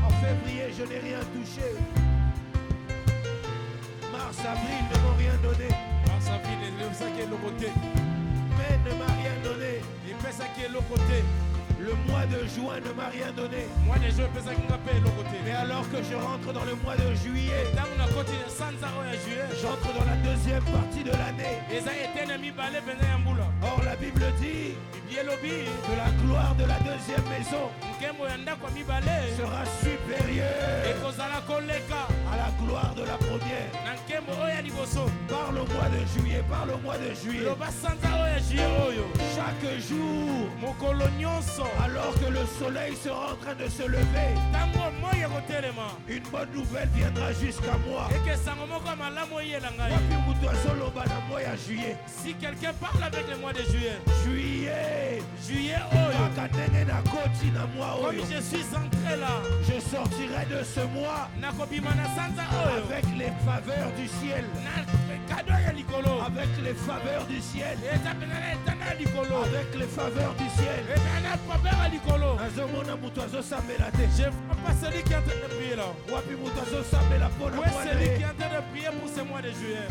En février, je n'ai rien touché. Mars, avril ne m'ont rien donné. Mars, avril, ça qui est le côté. Mai ne m'a rien donné. Il fait ça qui est le côté. Le mois de juin ne m'a rien donné. Moi, les jeux, ça qui m'a payé le côté. Mais alors que je rentre dans le mois de juillet, j'entre dans la deuxième partie de l'année. Or la Bible dit que la gloire de la deuxième maison sera supérieure à la gloire de la première. Par le mois de juillet, par le mois de juillet, chaque jour, alors que le soleil sera en train de se lever, une bonne nouvelle viendra jusqu'à moi. Si quelqu'un parle avec le mois de juillet, Juillet, comme je suis entré là, je sortirai de ce mois avec les faveurs du ciel. Avec les faveurs du ciel. Avec les faveurs du ciel. Je ne vois pas celui qui est en train de prier là. Où est celui qui est en train de prier pour ce mois de juillet?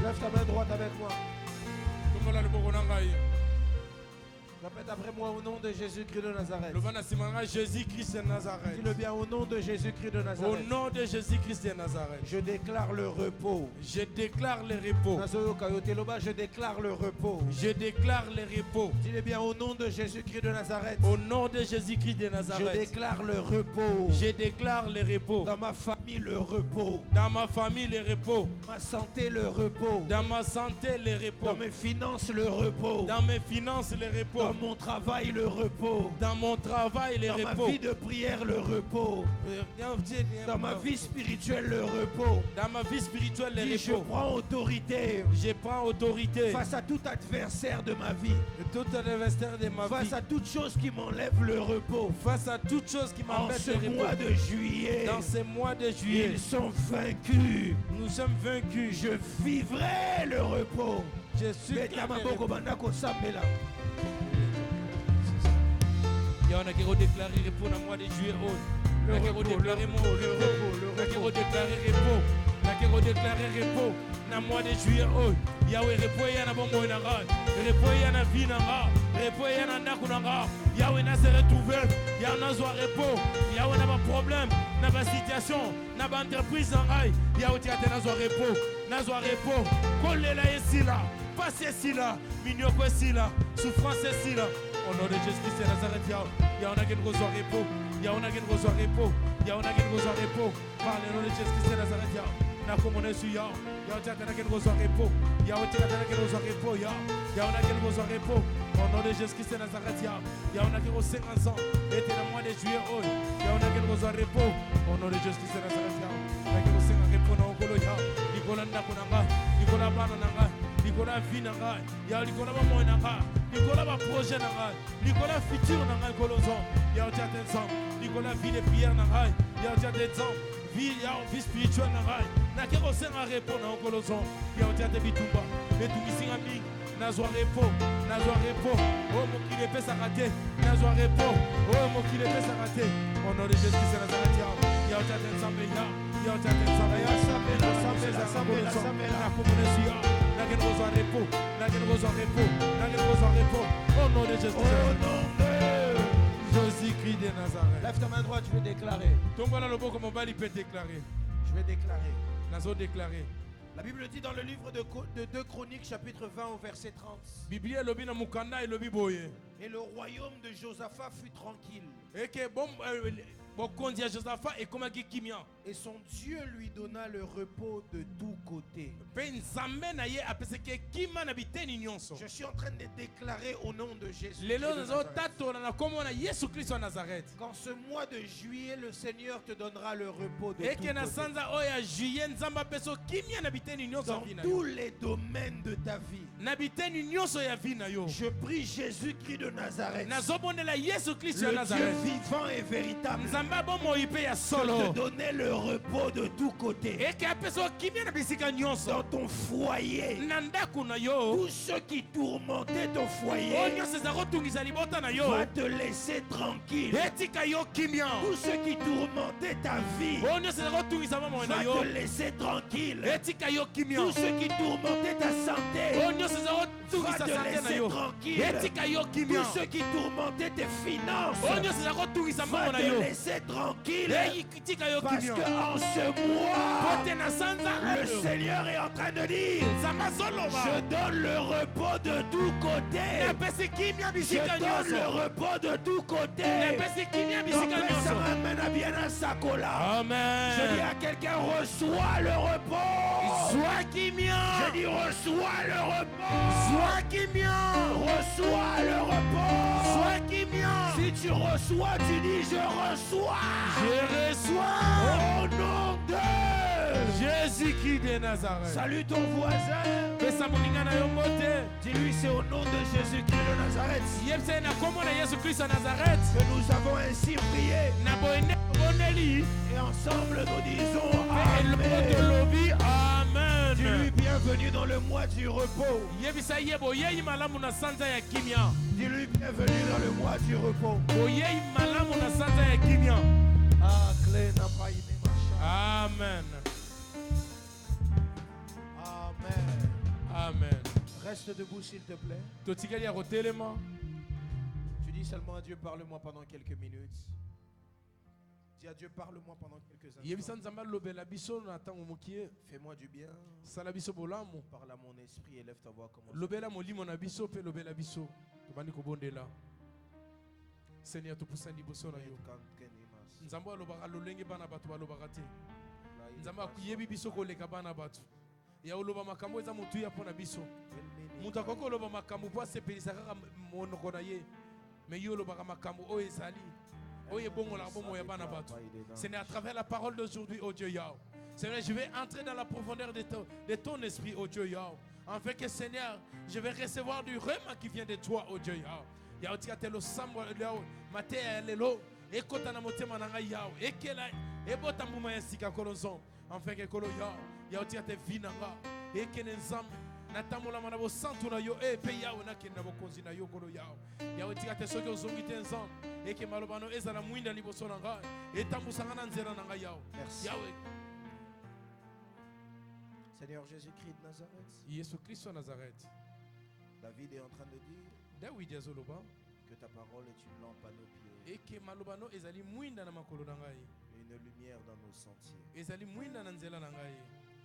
Lève ta main droite avec moi. Répète après moi au nom de Jésus-Christ de Nazareth. Jésus-Christ de Nazareth. Dis-le bien au nom de Jésus-Christ de Nazareth. Au nom de Jésus-Christ de Nazareth. Je déclare le repos. Je déclare le repos. Je déclare le repos. Je déclare le repos. Dis-le bien au nom de Jésus-Christ de Nazareth. Au nom de Jésus-Christ de Nazareth. Je déclare le repos. Je déclare le repos. Dans ma famille le repos. Dans ma famille le repos. Ma santé le repos. Dans ma santé le repos. Dans mes finances le repos. Dans mes finances le repos. Dans mon travail le repos. Dans mon travail le repos. Dans ma vie de prière le repos. Dans ma vie spirituelle le repos. Dans ma vie spirituelle le repos. Je prends autorité. Je prends autorité. Face à tout adversaire de ma vie. Tout adversaire de ma vie. Face à toute chose qui m'enlève le repos. Face à toute chose qui m'enlève le repos. En ce mois de juillet. Dans ce mois de juillet. Ils sont vaincus. Nous sommes vaincus. Je vivrai le repos. Je suis il y en a qui ont déclaré repos dans le mois de juillet. Il y en a qui ont déclaré repos. Il y en a qui ont déclaré repos. Il y en a qui ont déclaré repos dans le mois de juillet. Il y a repos, il y a bon mot, il y a repos, il y a vie, il y a repos, il y a naku, il y a un se retrouver, il y a un repos, il y a un problème, il y a une situation, il y a une entreprise, il y a un repos, il y a un repos. Collez là ici là, passez ici là, mignoko ici là, souffrance ici là. Au nom de Jésus-Christ de Nazareth, il y a un repos, il y a un repos, il y a un repos. Par le nom de Jésus-Christ de Nazareth, il y a un repos, il y a un repos. Au nom de Jésus-Christ de Nazareth, il y a un 50 ans, et dans le mois de juillet, il y a un repos. Au nom de Jésus-Christ de Nazareth, il y a un repos dans le colo, il y a un Nicolas vie nanga, ya Nicolas maman nanga, Nicolas ma projet nanga, Nicolas futur nanga colonson, ya déjà des ans, Nicolas vie de prière nanga, ya déjà des ans, vie spirituelle nanga, na kero senga repos na colonson, ya déjà des bitumba, mais tout ici ami, na zo repos, oh mon qui épée sa raté, na zo repos, oh mon qui épée sa raté, au nom de Jésus Christ de Nazareth, ya déjà des ans, ya déjà des ans, ya au nom de Jésus. Jésus-Christ de Nazareth. Lève ta main droite, je vais déclarer. Je vais déclarer. La Bible dit dans le livre de 2 Chroniques, chapitre 20, au verset 30. Et le royaume de Josaphat fut tranquille. Et son Dieu lui donna le repos de tout côtés. Pe nzambe na ye apeseke kima na biteni nyonso. Je suis en train de déclarer au nom de Jésus. Lelo nazotatola na kombo na Yesu Kristo wa Nazareth. Qu'en ce mois de juillet, le Seigneur te donnera le repos de Eke na tout côté. sanza oya juillet nzambe apeso kimia na biteni nyonso ya Dans vi na tous yo. les domaines de ta vie. Na biteni nyonso ya vi na yo. Je prie Jésus-Christ de Nazareth, Nazobondela Yesu Kristo ya le Dieu Nazareth. vivant et véritable, Nzambe abomo ipe ya de te solo. donner le repos de tous côtés. Eke apeso kimia na bisika nyonso. Dans ton foyer, Na ndako na yo. tous ceux qui tourmentaient ton Oyo foyer nyonso eza kotungisa libota na yo. va te laisser tranquille. Etika yo kimia. Tous ceux qui tourmentaient ta vie Oyo nyonso eza kotungisa mama na va yo. te laisser tranquille. Etika yo kimia. Tous ceux qui tourmentaient ta santé Oyo nyonso eza va kotungisa te sante na laisser yo. tranquille. Etika yo kimia. Tous ceux qui tourmentaient tes finances Oyo nyonso eza kotungisa va mama na te yo. laisser tranquille. Etika yo Parce kimia. qu'en ce mois, Pote na sanza le oyo. Seigneur est en train de dire, Nzambe azoloba. je donne le repos de tous côtés. Napesi kimia Je bisika donne le nyonso. repos de tous côtés. Napesi kimia bisika Donc, ça nyonso. m'amène à bien un sacola. Amen. Je dis à quelqu'un, reçois le repos. Sois kimia. Je dis, reçois le repos. Sois kimia. Reçois le repos. Sois kimia. Si tu reçois, tu dis, je reçois. Je reçois Au nom de Jésus-Christ de Nazareth. Salue ton voisin. Pesa moninga na yo mbote. Dis-lui, c'est au nom de Jésus-Christ de Nazareth Yebisa na kombo na Yesu Kristo ya Nazareth. que nous avons ainsi prié. Na boyende boneli. Et ensemble, nous disons Eloko Amen. tolobi amen. Dis-lui, bienvenue dans le mois du repos. Yebisa ye boyei malamu na sanza ya kimia. Dis-lui, bienvenue dans le mois du repos. Boyei malamu na sanza ya kimia. Ah, clé n'a pas aimé ma chance. Amen. Amen. Amen. Reste debout, s'il te plaît. Totikali ya kotelema. Tu dis seulement à Dieu, parle-moi pendant quelques minutes. Dis à Dieu, parle-moi pendant quelques Yebisa instants. nzamba lobela biso na tango mokie. Fais-moi du bien. Sala biso bolamu. Parle à mon esprit, élève ta voix comme Lobela molimo na biso pe lobela biso. Tobandi kobondela. Seigneur topusani liboso na yo. Nzambe alobaka lolenge bana bato balobaka te. Nzambe akuyebi biso koleka bana bato. Ya oloba makambo eza motuya mpo na biso. Moto akoki oloba makambo mpo asepelisa kaka monoko na ye. Me yo olobaka makambo oyo ezali. Oyo ebongolaka bomoi ya bana bato. C'est à travers la parole d'aujourd'hui, oh Dieu Yahweh. Seigneur, je vais entrer dans la profondeur de ton esprit, oh Dieu Yahweh. Afin que, Seigneur, je vais recevoir du rhema qui vient de toi, oh Dieu Yahweh. Yahweh, tika te lo sambo Yahweh. Mate ya lelo. Ekota na motema na ngai Yahweh. Ekela. Ebota mbuma ya sika kolonzon. Afin que kolo Yahweh. Yahweh, tika te vinanga. Ekene nzambe. Natamola manabo santu na yo. Pe Yahweh na kenda bokonzi na yo kolo Yahweh. Yahweh, tika te soki ozongi te nzambe. Eke malobano ezala mwinda liboso na ngai. Etambusanga na nzela na ngai Yahweh. Merci. Yahweh. Seigneur Jésus-Christ de Nazareth, Yesu Kristo wa Nazareth. David est en train de dire Dawidi azoloba. que ta parole est une lampe à nos pieds Eke malobano ezali mwinda na makolo na ngai. et une lumière dans nos sentiers. Ezali mwinda na nzela na ngai.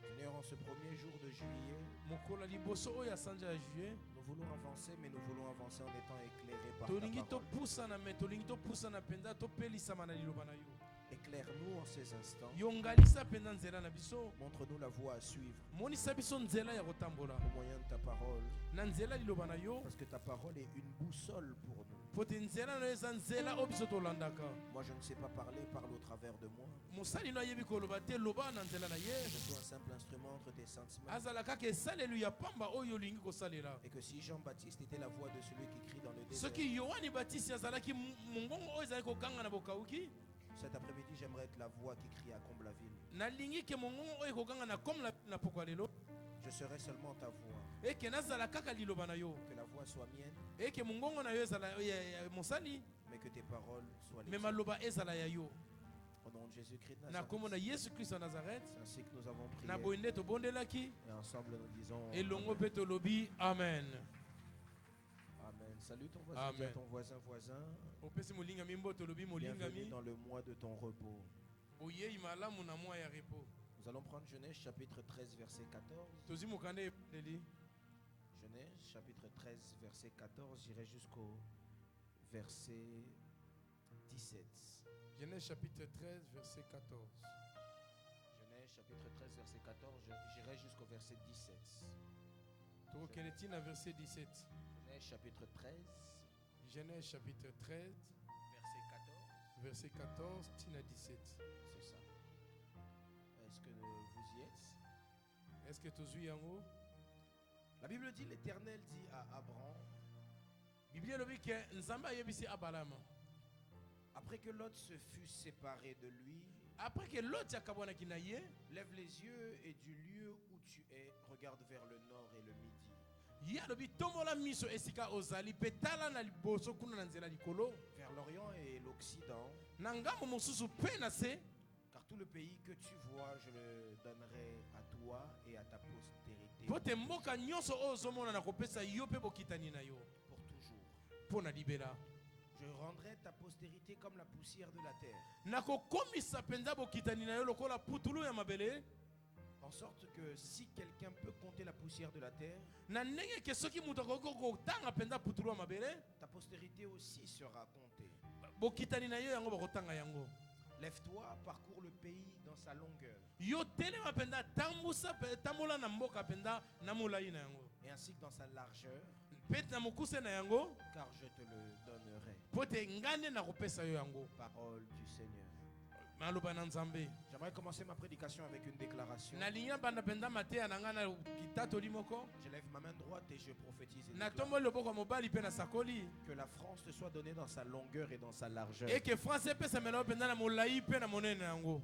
Seigneur, en ce premier jour de juillet, Mokolo liboso oyo asanja ya juillet. nous voulons avancer, mais nous voulons avancer en étant éclairés par Tolingi ta parole. topusana me tolingi topusana penza topelisama na liloba na yo. Éclaire-nous en ces instants. Yongalisa penza nzela na biso. Montre-nous la voie à suivre Monisa biso nzela ya kotambola. au moyen de ta parole. Na nzela liloba na yo. Parce que ta parole est une boussole pour nous. Pote nzela na eza nzela oyo biso tolandaka. Moi, je ne sais pas parler, parle au travers de moi. Mosali no ayebi koloba te loba na nzela na ye. Je suis un simple instrument entre tes saintes mains. Azala kaka esaleli ya pamba oyo olingi kosalela. Et que si Jean-Baptiste était la voix de celui qui crie dans le désert, Soki Yohani Baptiste azalaki mongongo oyo ezali kokanga na bokauki. cet après-midi, j'aimerais être la voix qui crie à Comble-la-Ville. Nalingi ke mongongo oyo ekokanga na comme na pokwa lelo. Je serai seulement ta voix. Eke nazala kaka liloba na yo. Que la voix soit mienne, Eke mongongo na yo ezala ya mosali. mais que tes paroles soient les Me tiennes. maloba ezala ya yo. Au nom de Jésus-Christ de Na Nazareth. kombo na Yesu Kristo ya Nazareth. C'est ainsi que nous avons prié. Na boyende tobondelaki. Et ensemble, nous disons Elongo Amen. pe tolobi amen. Amen. Salut ton voisin, dis Amen. à ton voisin. Opesi molingami mbo tolobi Bienvenue molingami. dans le mois de ton repos. Oyei malamu na mwa ya repos. Nous allons prendre Genèse chapitre 13, verset 14. Tozi mokanda ebondeli. Genèse chapitre 13, verset 14. J'irai jusqu'au verset 17. Genèse chapitre 13 verset 14. Genèse chapitre 13, verset 14. J'irai jusqu'au verset 17. tokokende ntina verset 17. Genèse chapitre 13, Genèse chapitre 13 verset 14. verset 14 ntina 17. C'est ça. Est-ce que vous y êtes? Est-ce que tozwi yango? La Bible dit, l'Éternel dit à Abraham, Biblia elobi ke nzambe ayebisi Abraham après que Lot se fut séparé de lui, après que Lot akabwanaki na ye, lève les yeux et du lieu où tu es, regarde vers le nord et le midi. ye alobi tombola miso esika ozali mpe tala na liboso kuna na nzela likolo Vers l'Orient et l'Occident, na ngambo mosusu mpe na se, car tout le pays que tu vois, je le donnerai à toi et à ta postérité mpo te mboka nyonso oyo ozomona na kopesa yo mpe bokitani na yo pour toujours. mpo na libela. Je rendrai ta postérité comme la poussière de la terre, nakokomisa mpenza bokitani na yo lokola putulu ya mabele, en sorte que si quelqu'un peut compter la poussière de la terre, na ndenge ke soki moto akoki kotanga mpenza putulu ya mabele, ta postérité aussi sera comptée. bokitani na yo yango bakotanga yango. Lève-toi, parcours le pays dans sa longueur, Yo telema mpenza tambola na mboka mpenza na molai na yango et ainsi que dans sa largeur, mpe na mokuse na yango, car je te le donnerai. mpo te ngande na kopesa yo yango. Parole du Seigneur. maloba na nzambe. J'aimerais commencer ma prédication avec une déclaration. nalingi banda mpenza mateya na ngai na kitatoli moko, Je lève ma main droite et je prophétise et na déclare tomboli loboko ya mobali mpe na sakoli, que la France te soit donnée dans sa longueur et dans sa largeur. eke france epesamela yo mpenza na molai mpe na monene na yango.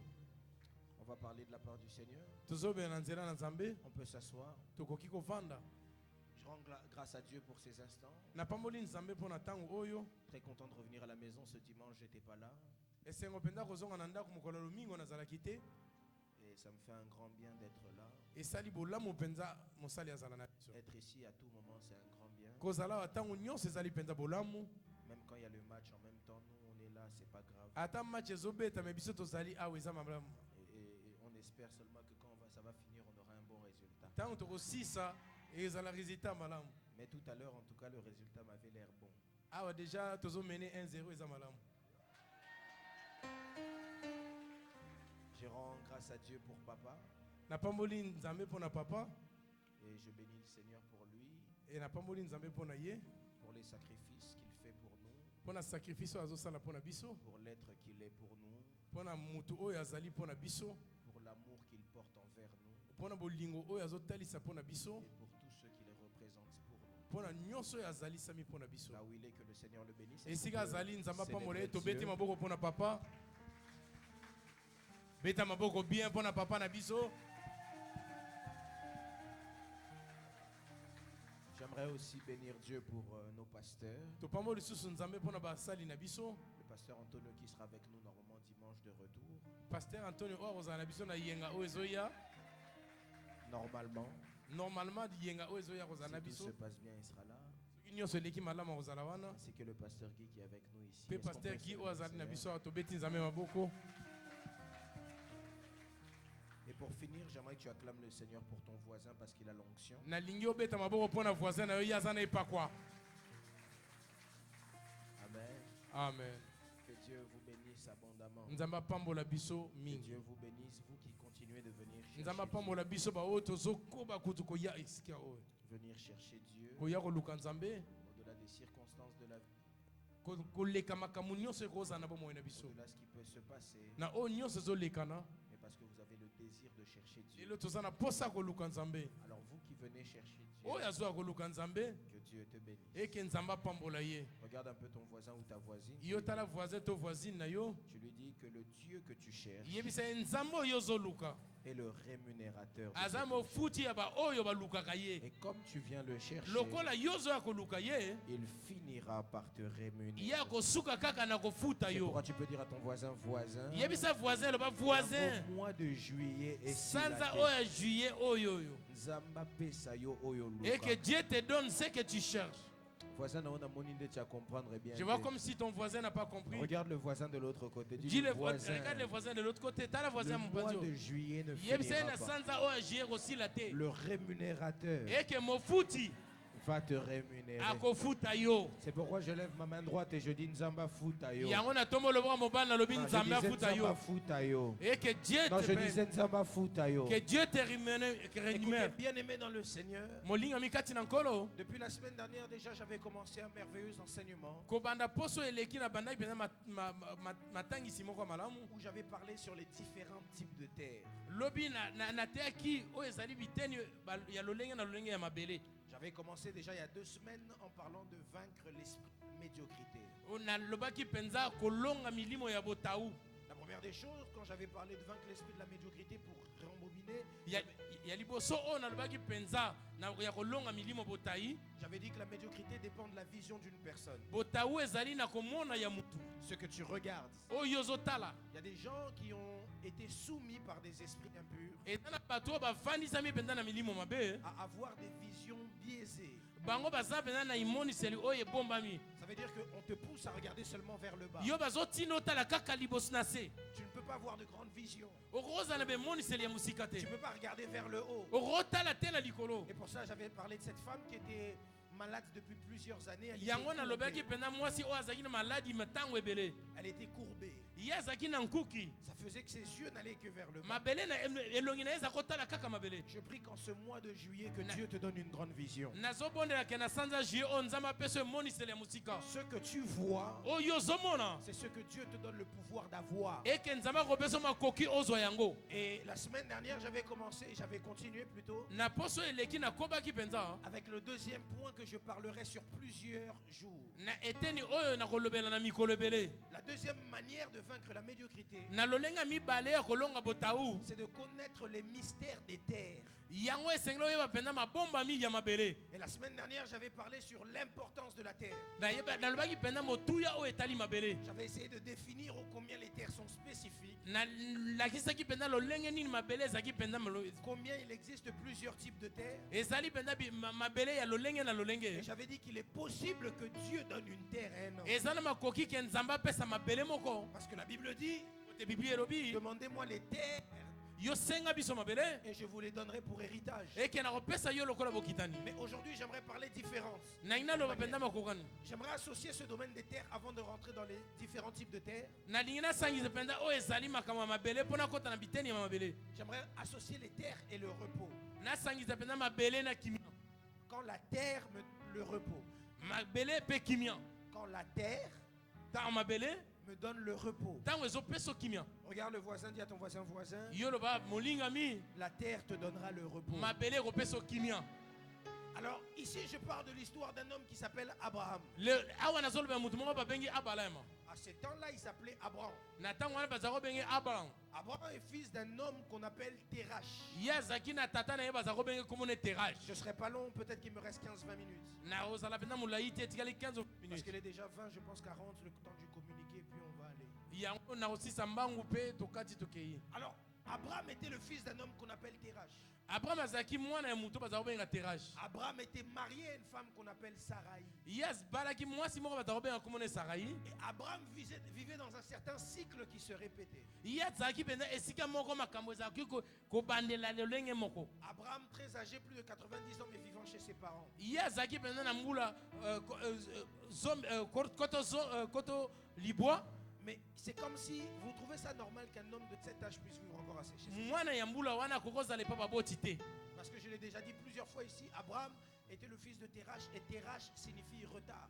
On va parler de la part du Seigneur. tozobela na nzela na nzambe, On peut s'asseoir. tokoki kovanda. Je rends grâce à Dieu pour ces instants. napamboli nzambe mpo na ntango oyo. Très content de revenir à la maison ce dimanche, j'étais pas là. esengo mpenza kozonga na ndako mokolo ya lomingo nazalaki te, Et ça me fait un grand bien d'être là. esali bolamu mpenza mosali azala na biso. Être ici à tout moment, c'est un grand bien. kozala awa ntango nyonso ezali mpenza bolamu. Même quand il y a le match en même temps, nous on est là, c'est pas grave. ata match ezobeta me biso tozali awa eza malamu. Et on espère seulement que quand ça va finir, on aura un bon résultat. ntango tokosisa ezala résultat malamu. Mais tout à l'heure, en tout cas, le résultat m'avait l'air bon. awa deja tozomene 1-0 eza malamu. Je rends grâce à Dieu pour papa napamboli nzambe mpo na papa, et je bénis le Seigneur pour lui, e napamboli nzambe mpo na ye, pour les sacrifices qu'il fait pour nous, mpo na sacrifice oyo azosala mpo na biso, pour l'être qu'il est pour nous, mpo na mutu oyo azali mpo na biso, pour l'amour qu'il porte envers nous mpo na bolingo oyo azotalisa mpo na biso, et pour tous ceux qui les représentent pour nous. mpo na nyonso oyo azalisami mpo na biso. Là où il est, que le Seigneur le bénisse. esika azali nzambe apambola ye, Célébrer tobeti Dieu. maboko mpo na papa. beta maboko bien mpo na papa na biso. J'aimerais aussi bénir Dieu pour nos pasteurs. topamboli lisusu nzambe mpo na basali na biso. Le pasteur Antonio qui sera avec nous normalement dimanche de retour. Paster Antonio oyo akozala na biso na yenga oyo ezoya. normalement yenga oyo ezoya kozala na Si tout biso. se passe bien, il sera là. soki nyonso eleki malamu akozala wana. Ainsi que le pasteur Guy qui est avec nous ici. mpe Est-ce qu'on paster peut gi célébrer oyo le azali na Seigneur? biso awa tobeti nzambe maboko. Et pour finir, j'aimerais que tu acclames le Seigneur pour ton voisin parce qu'il a l'onction. nalingi obeta maboko mpo na voisin na yo ye aza na epakwa. Amen. amen. Que Dieu vous bénisse abondamment. nzambe apambola biso Que mingi. Dieu vous bénisse, vous qui continuez de venir nzambe chercher apambola biso baoyo tozokoba kutu koya esika oyo. Dieu, venir chercher Dieu koya koluka nzambe. au-delà des circonstances de la vie, koleka makambo nyonso ekozala na bomoi na biso. au-delà de ce qui peut se passer, na oyo nyonso ezolekana. mais parce que vous avez le désir de chercher Dieu. lelo toza na posa koluka nzambe. Alors vous qui venez chercher Dieu, oyo azwa koluka nzambe, que Dieu te bénisse. eke nzambe apambola ye. Regarde un peu ton voisin ou ta voisine. yo tala voisin to voisine na yo, Tu lui dis que le Dieu que tu cherches yebisa ye nzambe oyo ozoluka est le rémunérateur. de aza ce mofuti ya baoyo balukaka ye. Et comme tu viens le chercher, lokola yo ozoya koluka ye, il finira par te rémunérer. ye akosuka kaka na kofuta C'est yo. pourquoi tu peux dire à ton voisin, voisin, yebisa voisin loba voisin, au mois de juillet et sanza oyo ya juillet oyo oyo, Nzamba pesa yo oyo et luka. que Dieu te donne ce que tu cherches. Voisin naona moni nde tu vas comprendre bien. Je vois comme si ton voisin n'a pas compris. Regarde le voisin de l'autre côté. Dis Dis le voisin. regarde les voisins de l'autre côté. T'as la voisin Le mon mois patio. de juillet ne Yebisa finira na pas. sanza oyo ya juillet aussi la te. Le rémunérateur Et que mofuti va te rémunérer. akofuta yo. C'est pourquoi je lève ma main droite et je dis Nzamba futa yo. Yango na tombo loboko mobali na lobi Non, je nzambe disais afuta Nzamba yo. futa yo. Et que Dieu Non, te je bénisse. disais Nzamba futa yo. Que Dieu te rémunère. Écoutez, bien aimé dans le Seigneur, Molinga mikati na nkolo. depuis la semaine dernière déjà j'avais commencé un merveilleux enseignement Kobanda poso eleki na bandaki pena matangisi moko malamu. où j'avais parlé sur les différents types de terre. Lobi na teaki o ezali biteni ya lolenge na lolenge ya mabele. J'avais commencé déjà il y a 2 semaines en parlant de vaincre l'esprit de médiocrité. Na lobaki penza kolonga milimo ya botau. La première des choses, quand j'avais parlé de vaincre l'esprit de la médiocrité pour rembobiner, Ya liboso o na lobaki penza na ya kolonga milimo botai. j'avais dit que la médiocrité dépend de la vision d'une personne. Botau ezali na komona ya mutu. Ce que tu regardes. O yozotala. Il y a des gens qui ont été soumis par des esprits impurs Et na bato ba fandisa mi penza na milimo mabe. à avoir des visions biaisées. Bango baza penza na imoni seli o ebombami. Ça veut dire qu'on te pousse à regarder seulement vers le bas. Yo bazotino tala kaka liboso na se. Tu ne peux pas avoir de grandes visions. Okoza na be moni seli ya musika te. Tu ne peux pas regarder vers le haut. Okotala te na likolo. Et pour ça, j'avais parlé de cette femme qui était malade depuis plusieurs années. Elle était Yango na courbée. lobaki penza mwasi o azaki na maladi matango ebele. Elle était courbée. Yazaki na nkuki. Ça faisait que ses yeux n'allaient que vers le bas. Mabele na elongi na yeza kotala kaka mabele. Je prie qu'en ce mois de juillet, que Dieu te donne une grande vision. Nazobondela ke na sanza juillet o nzamba peso emoni seli ya musika. Ce que tu vois, O yozomona. c'est ce que Dieu te donne le pouvoir d'avoir. Eke nzamba kopeso makoki ozwa yango. Et la semaine dernière, j'avais continué plutôt, Na poso eleki na kobaki penza. avec le deuxième point que je parlerai sur plusieurs jours. Na eteni oyo na kolobela na mikolo ebele. La deuxième manière de vaincre la médiocrité, Na lolenga mibale ya kolonga botau. c'est de connaître les mystères des terres. Yango esengeli oyeba penza mabomba mingi ya mabele. Et la semaine dernière, j'avais parlé sur l'importance de la terre. Nalobaki penza motuya oyo etali mabele. J'avais essayé de définir ô combien les terres sont spécifiques, Nalakisaki penza lolenge nini mabele ezalaki penza combien il existe plusieurs types de terres. ezali penza mabele ya lolenge na Et lolenge. j'avais dit qu'il est possible que Dieu donne une terre à un homme. Eza na makoki ke nzambe apesa mabele moko. Parce que la Bible dit, Te biblia elobi demandez-moi les terres yosenga biso mabele et je vous les donnerai pour héritage. eke na kopesa yo lokola bokitani. Mais aujourd'hui, j'aimerais parler différence. Nalingi naloba penza makokani. J'aimerais associer ce domaine des terres avant de rentrer dans les différents types de terres. Nalingi nasangisa penza oyo ezali makambo ya mabele mpona kota na biteni ya mabele. J'aimerais associer les terres et le repos. Nasangisa penza mabele na kimia. Quand la terre, le repos. Mabele pe kimia. Quand la terre Ntango mabele me donne le repos. ntango ezopesa kimia. Regarde le voisin, dis à ton voisin, Yo loba molingami la terre te donnera le repos. mabele ekopesa kimia. Alors ici, je parle de l'histoire d'un homme qui s'appelle Abraham. Awa nazoloba mutu moko babengi Abraham. À ce temps-là, il s'appelait Abraham. Na ntango wana bazala kobengi Abraham. Abraham est fils d'un homme qu'on appelle Terach. Ye azalaki na tata na ye bazala kobengi kombo na Terach. Je ne serai pas long, peut-être qu'il me reste 15-20 minutes. Na ozala penza molai te etikali 15 Parce minutes. qu'il est déjà 20, je pense 40, le temps du communiqué, puis on va aller. Yango na osisa mbangu mpe tokati tokei. Alors, Abraham était le fils d'un homme qu'on appelle Terach. Abraham azalaki mwana ya mutu bazala kobenga Terach. Abraham était marié à une femme qu'on appelle Sarai. Ye abalaki mwasi moko bazala kobenga kombo na Sarai. Et Abraham vivait dans un certain cycle qui se répétait. Ye azalaki penza esika moko makambo ezalaki kobandela lolenge moko. Abraham, très âgé, plus de 90 ans, mais vivant chez ses parents. Ye azalaki penza na mbula koto libwa. Mais c'est comme si vous trouvez ça normal qu'un homme de cet âge puisse vivre encore assez chez ses parents. Mwana ya mbula wana kokozala epa baboti te. Parce que je l'ai déjà dit plusieurs fois ici, Abraham était le fils de Terach et Terach signifie retard.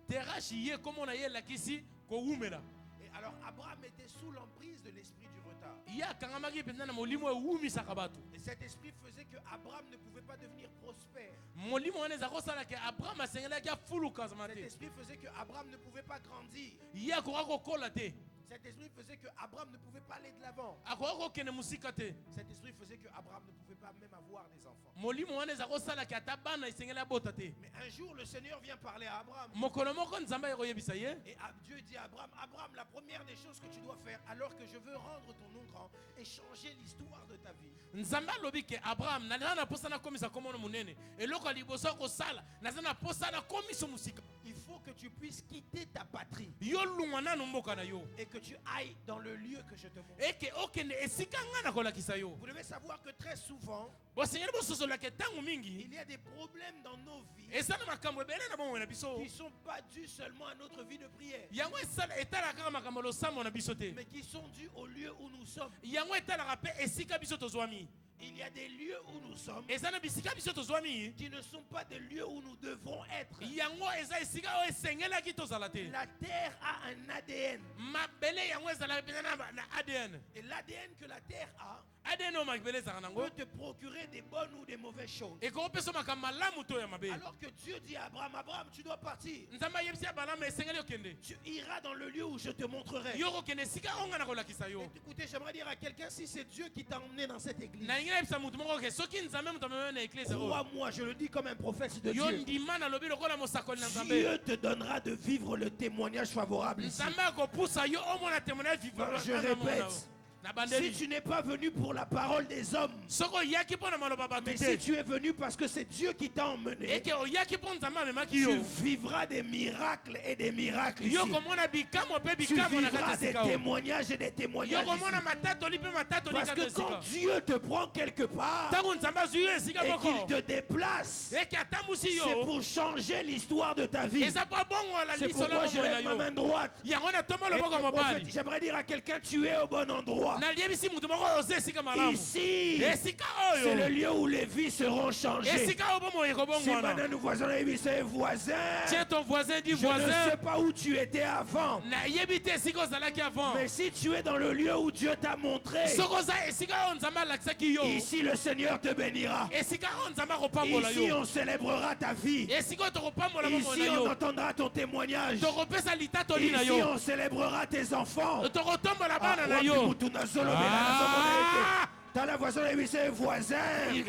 Terach ye komo na ye lakisi kowumela. Et alors Abraham était sous l'emprise de l'esprit du retard. Ye akangamaki penza na molimo ewumisaka bato. Et cet esprit faisait que Abraham ne pouvait pas devenir prospère. Molimo wana eza kosala ke Abraham asengelaki afuluka zama Cet te. esprit faisait que Abraham ne pouvait pas grandir. Ye akoka kokola te. Cet esprit faisait que Abraham ne pouvait pas aller de l'avant. Akoka kokende musika te. Cet esprit faisait que Abraham ne pouvait pas même avoir des enfants. Molimo wana eza kosala ke ata bana esengeli abota te. Mais un jour, le Seigneur vient parler à Abraham. Mokolo moko nzambe akoyebisa ye. Et Dieu dit à Abraham, Abraham, la première des choses que tu dois faire, alors que je veux rendre ton nom grand et changer l'histoire de ta vie, Nzambe alobi ke Abraham naza na posa na komisa komona munene. Eloko ya liboso ya kosala naza na posa na komiso musika. il faut que que tu puisses quitter ta patrie yo lungana no mboka na yo et que tu ailles dans le lieu que je te montre. eke okende esika nga na kolakisa yo Vous devez savoir que très souvent, bosengeli bososolaka ntango mingi il y a des problèmes dans nos vies eza na makambo ebele na bomoi na biso qui ne sont pas dus seulement à notre vie de prière, yango etalaka kaka makambo losambo na biso te mais qui sont dus au lieu où nous sommes. yango etalaka mpe esika biso tozwami Il y a des lieux où nous sommes eza na bisika biso tozwami qui ne sont pas des lieux où nous devons être. yango eza esika oyo esengelaki tozala te La terre a un ADN. mabele yango ezalaka mpenza na ADN Et l'ADN que la terre a ADN oyo mabele ezalaka nango peut te procurer des bonnes ou des mauvaises choses. ekokopesa makambo malamu to ya mabe Alors que Dieu dit à Abraham, Abraham, tu dois partir. nzambe ayebisi abalama esengeli okende Tu iras dans le lieu où je te montrerai. yo kokende esika oyo nga na kolakisa yo Écoutez, j'aimerais dire à quelqu'un, si c'est Dieu qui t'a emmené dans cette église, nalingi nayebisa motu moko ke soki nzambe moto amememe na eklise oyo crois-moi, je le dis comme un prophète de yo Dieu, ndima nalobi lokola mosakoli na nzambe Dieu te donnera de vivre le témoignage favorable ici. nzambe akopusa yo omona témoignage vivant Je répète, na si bandeli tu n'es pas venu pour la parole des hommes, soki oyaki mpo na maloba bato mais si te tu es venu parce que c'est Dieu qui t'a emmené, eke oyaki mpo nzambe amemaki tu yo vivras des miracles et des miracles ici. yo komona bikamwa mpe Tu bikamwa na vivras kati des ya esika oyo témoignages et des yo témoignages komona ici. matatoli mpe matatoli Parce kati ya que quand esika Dieu te prend quelque part ntango nzambe azwi yo esika et qu'il moko te déplace, eke atambusi c'est yo pour changer l'histoire de ta vie. eza mpo abongola C'est liso pourquoi la je bomoi na lève ma yo main droite. yango natoma Et loboko ya prophète, mobali j'aimerais dire à quelqu'un, tu es au bon endroit. naliebisi motu moko oza esika malamu Ici, esika c'est le oyo lieu où les vies seront changées. esika oyo bomoi Si ekobongwana maintenant nous voisins et voisins, tiens ton voisin dit je ne voisin sais pas où tu étais avant, nayebi te esika ozalaki avant mais si tu es dans le lieu où Dieu t'a montré, soki oza esika oyo nzambe alakisaki yo ici le Seigneur te bénira. esika oyo nzambe akopambola Ici yo on célébrera ta vie. esika oyo tokopambola bomoi Ici na on yo entendra ton témoignage. tokopesa litatoli na Ici yo on célébrera tes enfants. tokotombola bana na wapi yo mutu nazolobela nazomona ete. Tala voisin et voisin.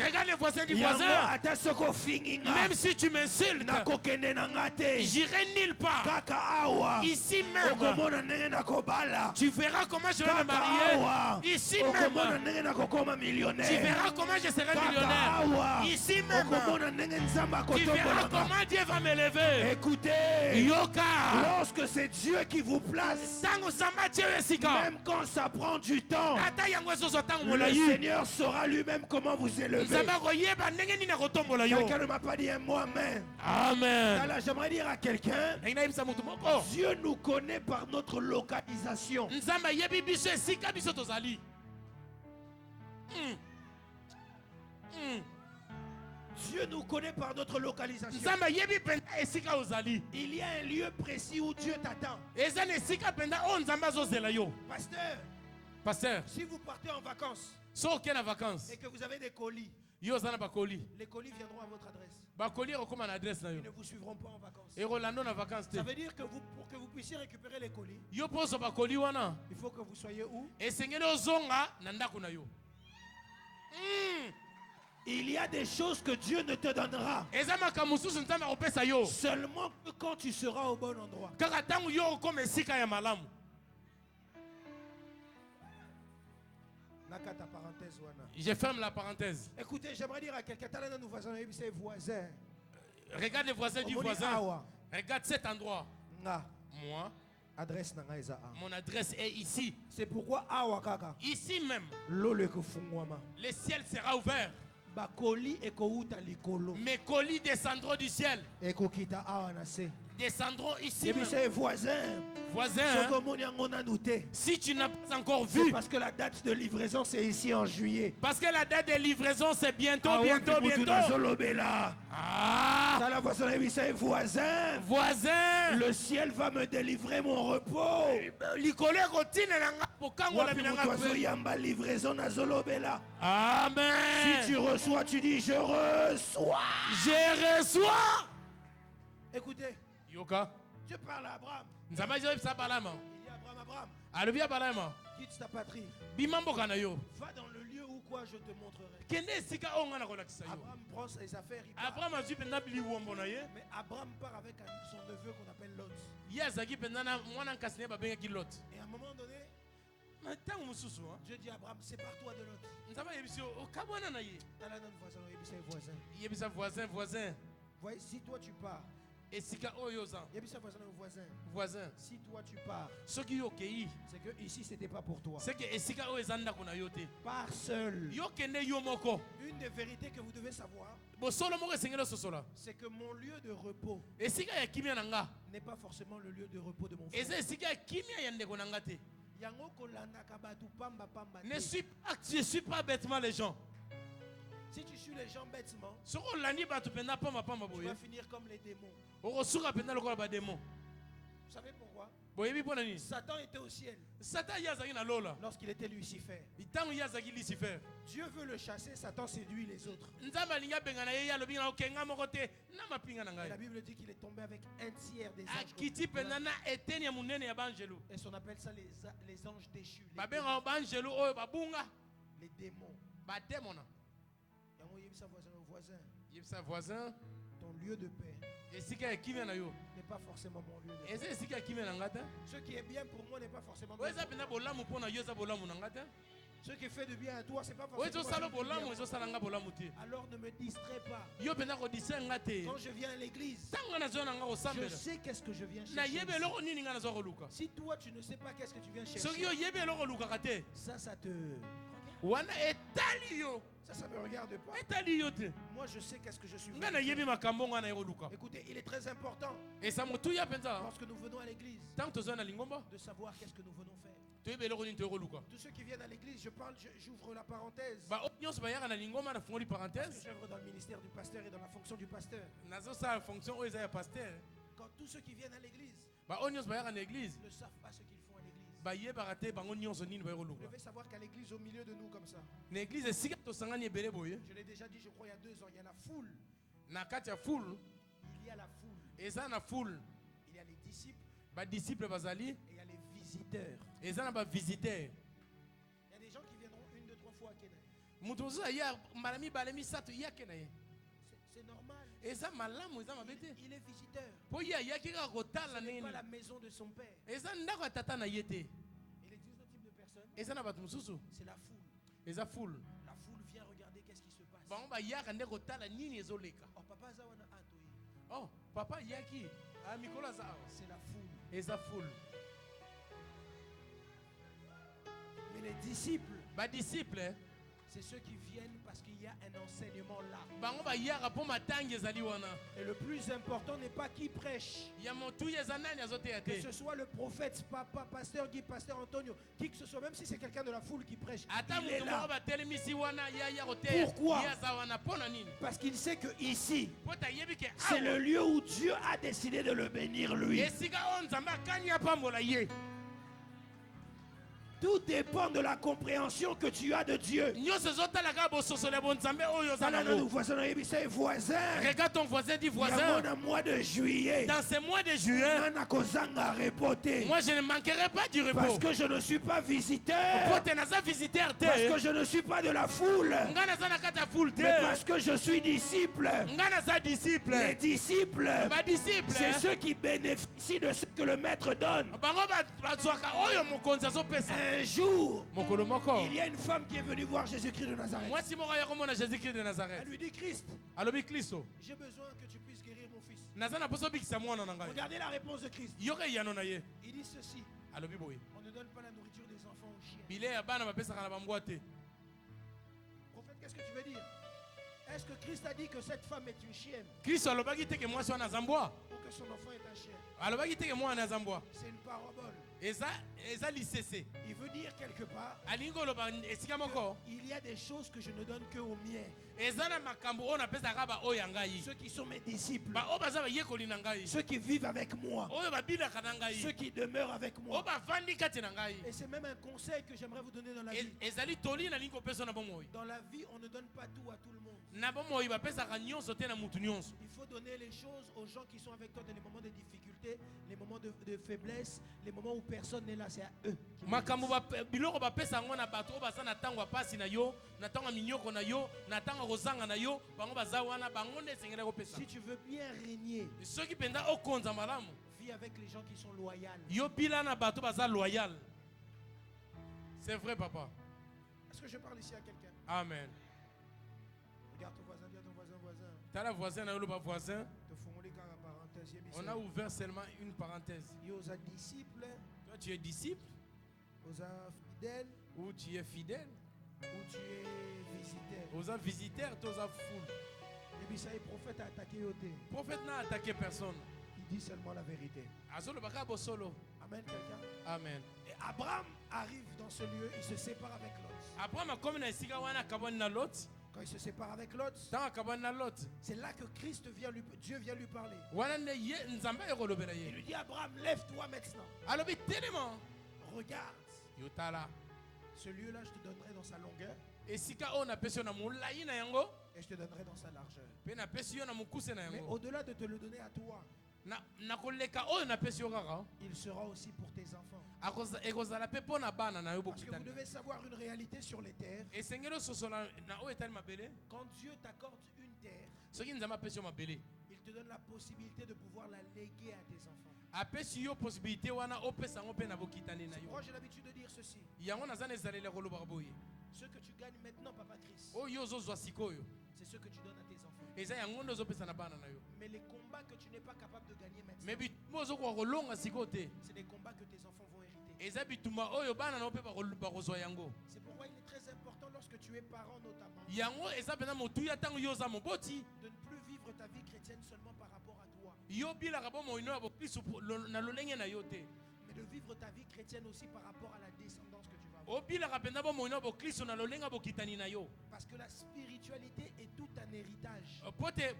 regarde les voisins du Yango voisin ata soko finginga. même si tu m'insultes Nakokende na nga te. j'irai nulle part Kaka awa. ici même Okomona ndenge nakobala. tu verras comment je vais me Kaka marier awa. ici Okomona même ndenge nakokoma tu millionnaire. verras comment je serai Kaka millionnaire awa. ici même Okomona ndenge nzambe tu verras akotombolanga. comment Dieu va m'élever Écoutez, yoka lorsque c'est Dieu qui vous place, ntango nzambe atie yo esika même quand ça prend du temps, ata yango ezozwa ntango le molai Seigneur saura lui-même comment vous élever. nzambe akoyeba ndenge nini akotombola yo Quelqu'un ne m'a pas dit un mot, amen. amen Alors j'aimerais dire à quelqu'un, ndenge nayebisa motu moko Dieu nous connaît par notre localisation. nzambe ayebi biso esika biso tozali Dieu nous connaît par notre localisation. nzambe ayebi mpenza esika ozali Il y a un lieu précis où Dieu t'attend. eza na esika mpenza oyo nzambe azozela yo Pasteur, paster si vous partez en vacances soki okei na vacances et que vous avez des colis, yo oza na bakoli les colis viendront à votre adresse. bakoli ekokóma na adresse na yo Ils ne vous suivront pas en vacances. ekolanda na vacances te Ça veut dire que vous, pour que vous puissiez récupérer les colis, yo mpo ozwa bakoli wana il faut que vous soyez où? esengeli ozonga na ndako na yo Il y a des choses que Dieu ne te donnera eza makambo mosusu nzambe akopesa yo seulement que quand tu seras au bon endroit. kaka ntango yo okóma esika ya malamu Nakata parenthèse wana. je ferme la parenthèse Écoutez, j'aimerais dire à quelqu'un, t'as nos voisins, ses voisins. regarde les voisins du Omoni voisin awa. regarde cet endroit Nga, moi adresse nanga eza a. mon adresse est ici C'est pourquoi awa kaka. ici même Lolo ekofungwama. le ciel sera ouvert Bakoli ekouta likolo. mes colis descendront du ciel Ekokita awa na se. descendront ici Et puis même ses voisins. voisin hein, Soko moni yango nanu te. si tu n'as pas encore C'est vu parce que la date de livraison c'est ici en juillet. parce que la date de livraison c'est bientôt Awa bientôt mutu bientôt nazolobela. ah Tala voisin et ses voisins. voisin Le ciel va me délivrer mon repos. likolo ekotinela nga pokangola Wapi binanga mutu mpe azoyamba livraison nazolobela. amen Si tu reçois, tu dis je reçois. je reçois Écoutez, yoka Dieu parle à Abraham. nzambe azobebisa balama Il dit à Abraham, Abraham, alobi ya balama quitte ta patrie. bima mboka na yo Va dans le lieu où quoi je te montrerai. kende esika oyo nga na kolakisa yo Abraham prend ses affaires. Il part. abraham azwi mpenza biliwombo na ye Mais Abraham part avec son neveu qu'on appelle Lot. ye azalaki mpenza na mwana nkasi na ye babengaki lot Et à un moment donné, na ntango mosusu Dieu dit à Abraham, sépare-toi de Lot. nzambe ayebisi yo okabwana na ye T'as là notre voisin, il dit, c'est voisin. yebisa voisin voisin Voyez, si toi tu pars esika oyo za Yebisa voisin au voisin. voisin Si toi tu pars, soki yo okei c'est que ici c'était pas pour toi. c'est que esika oyo eza ndako na yo te Pars seul. yo kende yo moko Une des vérités que vous devez savoir, bosolo moko esengeli ososola c'est que mon lieu de repos esika ya kimia na nga n'est pas forcément le lieu de repos de mon frère. eza esika ya kimia ya ndeko na nga te Yango kolandaka batu pamba pamba te. ne suis pas bêtement les gens Si tu suis les gens bêtement, soki olandi bato mpenza pamba pamba tu boye vas finir comme les démons. okosuka mpenza lokola bademo Vous savez pourquoi? boyebi mpo na nini Satan était au ciel satan ye azalaki na lola lorsqu'il était Lucifer. ntango ye azalaki lucifer Dieu veut le chasser, Satan séduit les autres. nzambe alingi abenga na ye ye alobi na okenga moko te na mapinga na Et la ngai Bible dit qu'il est tombé avec un tiers des anges. akiti mpenza na eteni ya monene ya banjelu Et on appelle ça les anges déchus. Les babengaka banjelu oyo babunga les démons. bademona Yango yebisa voisin au voisin. yebisa voisin Ton lieu de paix esika ya kimia na yo n'est pas forcément mon lieu de paix. eza esika ya kimia na nga te Ce qui est bien pour moi n'est pas forcément oyo bien eza pour mpenza bolamu mpo na yo eza bolamu na nga te toi. Ce qui fait de bien à toi, c'est pas oyo forcément ezosala ce qui fait de bien bolamu à moi. ezosala nga bolamu te Alors ne me distrais pas. yo mpenza kodise nga te Quand je viens à l'église, ntango nga nazoya na nga je kosambela sais qu'est-ce que je viens chercher. nayebi ici. eloko nini nga nazwa koluka Si toi tu ne sais pas qu'est-ce que tu viens soki chercher, oyebi eloko olukaka te ça te... wana etali yo Ça me regarde pas. etali yo te Moi je sais qu'est-ce que je suis venu nga faire. nayebi makambo nga na ye koluka Écoutez, il est très important esa motuya mpenza lorsque nous venons à l'église ntango tozoya na lingomba de savoir qu'est-ce que nous venons faire. toyebi eloko nini toye koluka Tous ceux qui viennent à l'église, j'ouvre la parenthèse. baoyo nyonso bayaka na lingomba nafungoli Parce que parenthèse j'œuvre dans le ministère du pasteur et dans la fonction du pasteur. nazosala fonction oyo eza ya paster Quand tous ceux qui viennent à l'église baoyo nyonso bayaka na église ne savent pas ce qu'ils font à l'église. bayebaka te bango nyonso nini baye Vous koluka devez savoir qu'à l'église, au milieu de nous comme ça, na église esika tosangani ebele boye je l'ai déjà dit, je crois, il y a 2 ans, il y a la foule. na kati ya foule Il y a la foule. eza na foule Il y a les disciples badisciple bazali et il y a les visiteurs. eza na bavisiteur Il y a des gens qui viendront 1, 2, 3 fois à Kenya. moto mosusu aya mbala mibale misato ye ake na ye C'est normal. eza malamu eza mabe te Il est visiteur. mpo ye ayaki kaka kotala Ce n'est nini pas la maison de son père. eza ndako ya tata na ye te Et les 10 autres types de personnes, eza na bato mosusu c'est la foule. eza foule La foule vient regarder qu'est-ce qui se passe. bango bayaka nde kotala nini ezoleka Oh, papa Zawana Atoyi. oh papa ayaki mikolo aza awa C'est la foule. eza foule Mais les disciples, badisciple c'est ceux qui viennent parce qu'il y a un enseignement là. bango bayaka mpo matangi ezali wana Et le plus important n'est pas qui prêche. ya motuya eza nani azoteya Que te ce soit le prophète, papa, pasteur Guy, pasteur Antonio, qui que ce soit, même si c'est quelqu'un de la foule qui prêche, ata il est moto moko là. batelemisi wana ya koteya Pourquoi? ye aza wana mpo na nini Parce qu'il sait que ici, mpo tayebi ke c'est le awa lieu où Dieu a décidé de le bénir lui. esika oyo nzambe akani apambola ye Tout dépend de la compréhension que tu as de Dieu. nyonso ezotala kaka bososolo ya bonzambe oyo oza Dans nos nango voisins, voisins, regarde ton voisin dit il y a voisin un mois de juillet. dans ce mois de juin Nana kozanga reporté. moi je ne manquerai pas du Parce repos que je ne suis pas visiteur. mpo te naza visiteur te Parce que je ne suis pas de la foule. nga naza na kati ya foule te Mais parce que je suis disciple. nga naza disciple Les disciples, badisciple c'est ceux qui bénéficient de ce que le maître donne. bango bazwaka oyo mokonzi azopesa Un jour, mokolo moko il y a une femme qui est venue voir Jésus-Christ de Nazareth. mwasi moko ya komona jésus-christ de Elle nazareth lui dit, Christ, alobi kristo j'ai besoin que tu puisses guérir mon fils. naza na mposa obikisa mwana na ngai Regardez la réponse de Christ. yoka eyano na ye Il dit ceci, alobi boye on ne donne pas la nourriture des enfants aux chiens. bilei ya bana bapesaka na bambwa te Prophète, qu'est-ce que tu veux dire? Est-ce que Christ a dit que cette femme est une chienne kristo alobaki teke mwasi wana aza mbwa ou que son enfant est un chien? alobaki teke mwana aza mbwa C'est une parabole. eza lisese Il veut dire quelque part, alingi koloba esika moko il y a des choses que je ne donne que aux miens. eza na makambo oyo napesaka baoyo ya ngai Ceux qui sont mes disciples, baoyo baza bayekoli na ngai ceux qui vivent avec moi, oyo babinaka na ceux ngai qui demeurent avec oyo moi. bavandi kati na ngai Et c'est même un conseil que j'aimerais vous donner dans la vie. ezali toli nalingi kopesa na bomoi Dans la vie, on ne donne pas tout à tout le monde. na bomoi bapesaka nyonso te na mutu nyonso Il faut donner les choses aux gens qui sont avec toi dans les moments de difficulté, les moments de faiblesse, les moments où personne n'est là. C'est à eux. makambo biloko bapesa yango na bato oyo baza na ntango ya pasi na yo na ntango ya minyoko na yo na ntango ya kozanga na yo bango baza wana bango nde esengeli kopesa Si tu veux bien régner, soki mpenza okonza malamu vis avec les gens qui sont loyaux. yo bila na bato baza loyal c'est vrai papa Est-ce que je parle ici à quelqu'un? amen Regarde ton voisin, dis à ton voisin, voisin. tala voisin na yo loba voisin Te fongoli kaka parenthèse. parenthèse. On a ouvert seulement une parenthèse. Aux disciples, Toi, tu es disciple aux fidèles, ou tu es fidèle? ou tu es visiteur. Aux visiteurs, tous à foule. Et puis ça, le prophète a attaqué au thé. Le prophète n'a attaqué personne. Il dit seulement la vérité. Azolo bakabo solo. Amen, quelqu'un. Amen. Et Abraham arrive dans ce lieu, il se sépare avec Lot. Abraham a comme na isika wana kabani na Lot. Quand il se sépare avec Lot, Tant kabani na Lot. c'est là que Dieu vient lui parler. Wana ne ye nzamba ekolobela Il ye. lui dit, Abraham, lève-toi maintenant. Alobi telema. Regarde, Yotala. ce lieu-là, je te donnerai dans sa longueur Esika o na pesi na mulai na yango. et je te donnerai dans sa largeur. Pe na pesi yo na mukuse na Mais yango. au-delà de te le donner à toi, Na koleka o na pesi yo kaka. il sera aussi pour tes enfants. Ekozala pe pona bana na yo Parce que vous bokitani. devez savoir une réalité sur les terres. Esengelo sosola na o etali mabele. Quand Dieu t'accorde une terre, Soki nzamba pesi yo mabele. il te donne la possibilité de pouvoir la léguer à tes enfants. Apesi yo possibilité wana opesa ngo pe na bokitani na yo. Moi, j'ai l'habitude de dire ceci. Yango nazana ezaleli koloba boye. Ce que tu gagnes maintenant, Papa Christ, Oyo ozozwa sikoyo. c'est ce que tu donnes à tes enfants. Eza yango nde ozopesa na bana na yo. Mais les combats que tu n'es pas capable de gagner Mais maintenant, bitumba ozokoka kolonga sikoyo te. c'est des combats que tes enfants vont hériter. Eza bitumba oyo bana na yo mpe bakozwa yango. C'est pourquoi il est très important lorsque tu es parent notamment, Yango eza mpenza motuya ntango yo oza moboti. de ne plus vivre ta vie chrétienne seulement par rapport à toi, Yo bilaka bomoino ya bokristu na lolenge na yo te. mais de vivre ta vie chrétienne aussi par rapport à la descendance que tu vas avoir. Obilaka mpenza bomoino ya bokristu na lolenge ya bokitani na yo. Parce que la spiritualité est tout un héritage. Po te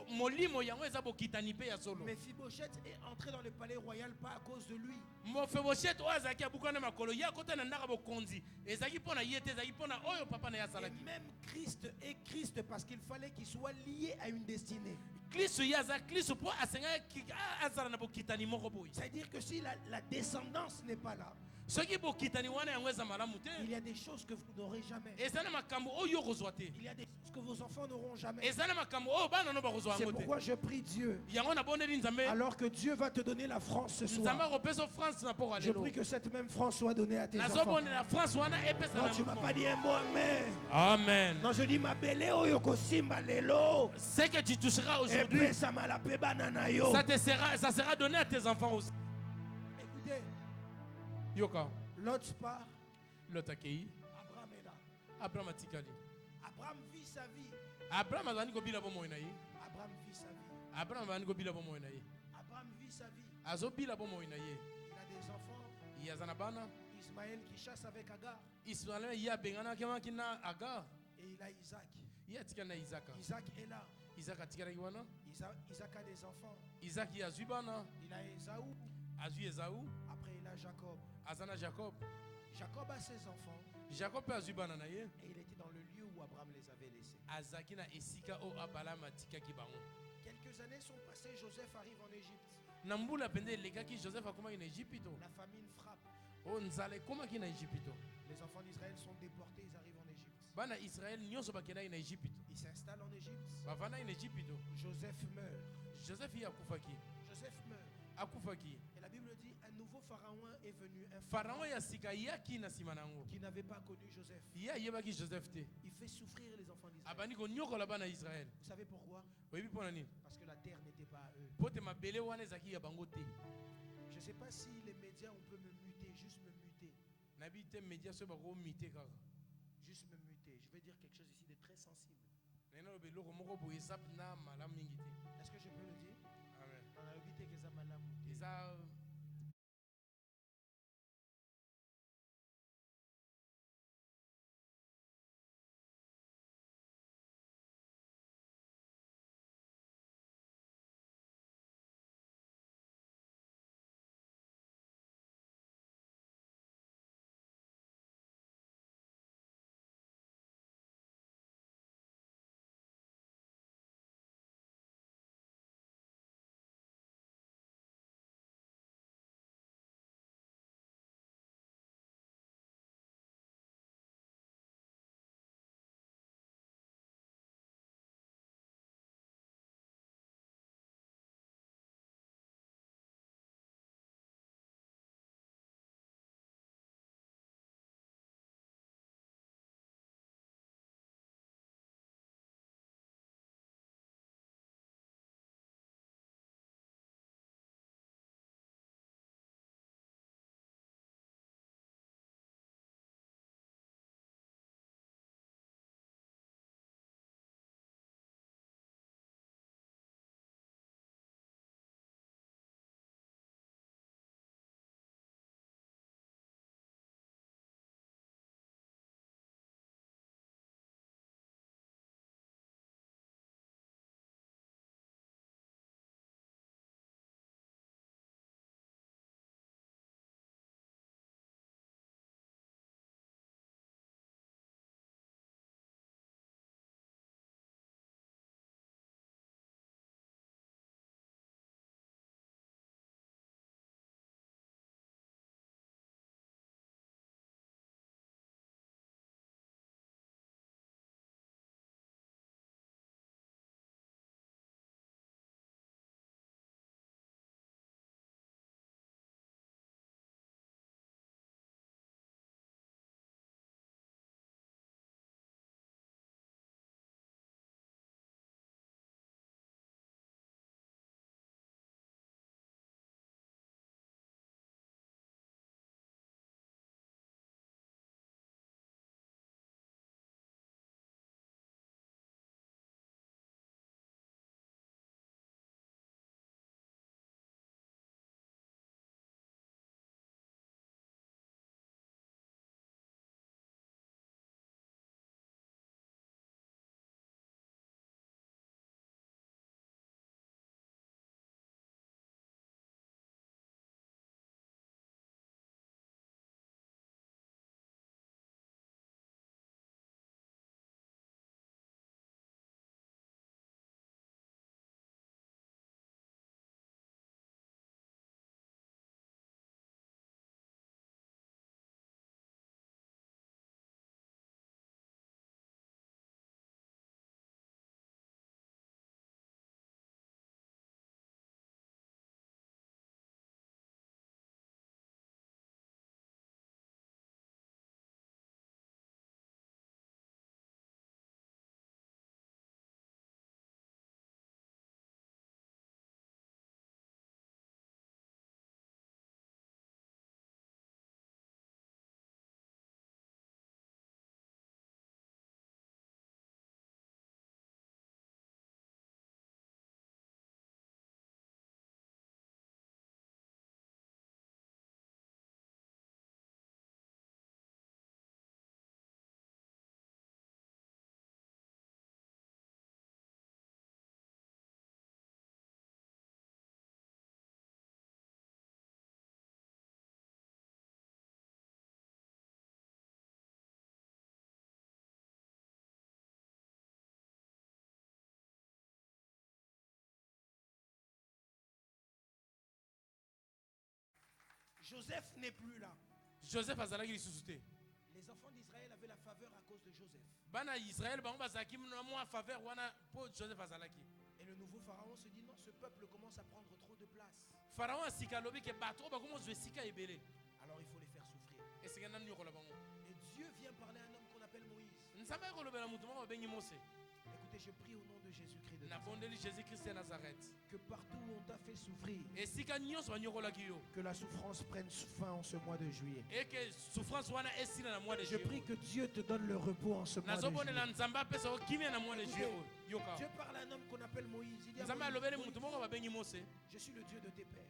molimo yango eza bokitani mpe ya solo. Mephibosheth est entré dans le palais royal pas à cause de lui, Mefiboshet oyo azalaki abukana makolo ye akota na ndaka bokonzi ezalaki mpo na ye te ezalaki mpo na oyo papa na ye et asalaki. même Christ est Christ parce qu'il fallait qu'il soit lié à une destinée. Kristo ye aza kristo mpo asengaki azala na bokitani moko boye. C'est-à-dire que si la descendance n'est pas là, Soki bokitani wana yango eza malamu te. il y a des choses que vous n'aurez jamais. Eza na makambo oyo okozwa te. Il y a des choses que vos enfants n'auront jamais. Eza na makambo oyo bana no bakozwa C'est yango te. pourquoi je prie Dieu. Yango nabondeli nzambe. Alors que Dieu va te donner la France ce Nzambe soir. akopesa France na poko Je alelo. prie que cette même France soit donnée à tes enfants. Nazobondela France wana epesa Non, na tu m'as mo. pas dit un mot, mais. Amen. Non, je dis ma belle oyoko simba lelo. Ce que tu toucheras Et aujourd'hui, puis ça m'a la paix banana yo. ça sera donné à tes enfants aussi. Écoutez, Yoka, Lot part, Lot akei, Abraham est là. Abraham atikali. Abraham vit sa vie. Abraham azani kobila bomoyo na ye. Abraham vit sa vie. Abraham azani kobila bomoyo na ye. Abraham vit sa vie. Azobila bomoyo na ye. Il a des enfants. Ye aza na bana. Ismaël qui chasse avec Agar. Ismaël ye abenganaki maki na Agar. Et il a Isaac. Ye atikali na Isaka. Isaac est là. Isaac atikalaki wana. Isaac a des enfants. Isaac ye azwi bana. Il a Esaü. Azwi Esaü. Après, il a Jacob. Aza na Jacob. Jacob a ses enfants. Jacob mpe azwi bana na ye. Et il était dans le lieu où Abraham les avait laissés. Azalaki na esika oyo Abraham atikaki bango. Quelques années sont passées. Joseph arrive en Égypte. Na mbula mpenza elekaki Joseph akomaki na Ejipito. La famine frappe. Oyo nzala ekomaki na Ejipito. Les enfants d'Israël sont déportés. Ils arrivent en Égypte. Bana Israel nyonso bakendaki na Ejipito. Ils s'installent en Égypte. Bavandaki na Ejipito. Joseph meurt. Joseph ye akufaki. Joseph meurt. Akufaki. Et la Bible dit un nouveau pharaon est venu. Un Pharaon ya sika yaki na nsima na yango. qui n'avait pas connu Joseph. Ye ayebaki Joseph te. Il fait souffrir les enfants d'Israël. Abandi konyokola bana Israel. Vous savez pourquoi? Oyebi mpo na nini? Parce que la terre n'était pas à eux. Po te mabele wana ezalaki ya bango te. Je ne sais pas si les médias, on peut me muter, juste me muter. Nayebi te media soki bakomite kaka. Juste me muter. Je vais dire quelque chose ici de très sensible. Nayina loba eloko moko boye eza na malamu mingi te. Est-ce que je peux le dire? Amen. On a évité que ça malamu. Eza Joseph n'est plus là. Joseph azalaki lisusu te. Les enfants d'Israël avaient la faveur à cause de Joseph. Bana Israël bango bazalaki na mwa faveur wana po Joseph azalaki. Et le nouveau pharaon se dit non, ce peuple commence à prendre trop de place. Pharaon asika lobi ke bato bakomo zwe sika ebele. Alors il faut les faire souffrir. Et c'est nan yokola bango. Et Dieu vient parler à un homme qu'on appelle Moïse. Nzamba kolobela mutu moko bengi Mose. Écoutez, je prie au nom de Jésus-Christ de Na Nazareth. bondeli Jésus-Christ de Nazareth. Que partout où on t'a fait souffrir, Et sika nyonso banyokolaki yo. que la souffrance prenne fin en ce mois de juillet. Et que souffrance wana esila na mois de Je juillet. prie que Dieu te donne le repos en ce mois de Nazobonela juillet. Nzamba pesa o kimia na mois de juillet. Yoka. Dieu parle à un homme qu'on appelle Moïse. Il dit à Nzamba Moïse, alobeli Moïse, mutu moko babengi Mose. je suis le Dieu de tes pères.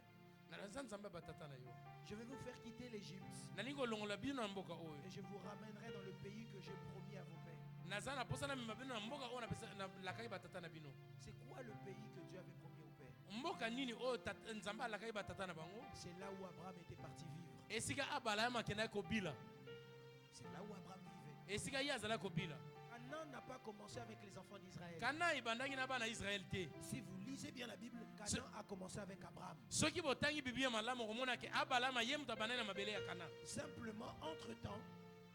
Na Nzamba batata na yo. Je vais vous faire quitter l'Égypte Nalingi kolongola bino na mboka oyo. et je vous ramènerai dans le pays que j'ai promis à vos pères. Naza na posa na mema bino na mboka oyo na lakaki batata na bino. C'est quoi le pays que Dieu avait promis aux pères? Mboka nini oyo Nzamba alakaki batata na bango? C'est là où Abraham était parti vivre. Esika Abraham akendaki kobila. C'est là où Abraham vivait. Esika ye azalaki kobila. Canaan n'a pas commencé avec les enfants d'Israël. Kana ebandaki na bana Israël te. Si vous lisez bien la Bible, Canaan a commencé avec Abraham. Soki botangi Biblia malamu komona ke Abraham ye mutu abandaki na mabele ya Kana. Simplement, entre-temps,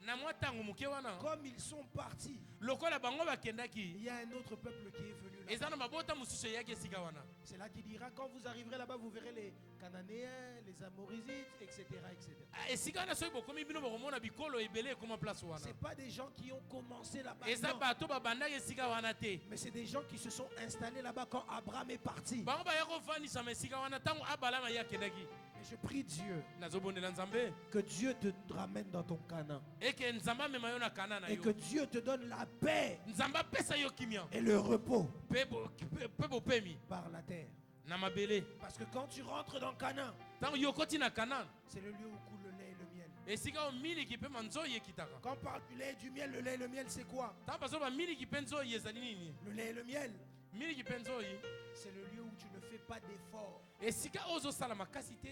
Na mwa tango moke wana comme ils sont partis, lokola bango il bakendaki y a un autre peuple qui est venu là. eza na mabota mosusu eyaki esika wana. C'est là qu'il dira, quand vous arriverez là-bas, vous verrez les Cananéens, les Amorisites, etc. etc. Esika wana soki bokomi bino bokomona bikolo ebele ekoma place wana. Ce n'est pas des gens qui ont commencé là-bas. Eza non. bato babandaki esika wana te. Mais c'est des gens qui se sont installés là-bas quand Abraham est parti. Bango baya kofandisama esika wana ntango Abraham ye akendaki. Mais je prie Dieu Nazobondela Nzambe que Dieu te ramène dans ton Canaan. eke Nzamba amema yo na Kana na Et que yo. Dieu te donne la paix Nzamba apesa yo kimia et le repos mpe bopemi par la terre. na mabele. Parce que quand tu rentres dans Canaan, Ntango yo okoti na Kana c'est le lieu où coule le lait et le miel. esika oyo miliki mpe manzoyi ekitaka. Quand on parle du lait et du miel, le lait et le miel, c'est quoi? Ntango bazoba miliki mpe nzoyi ezali nini? Le lait et le miel, Miliki mpe nzoyi c'est le lieu où tu ne fais pas d'effort. esika oyo ozosala makasi te.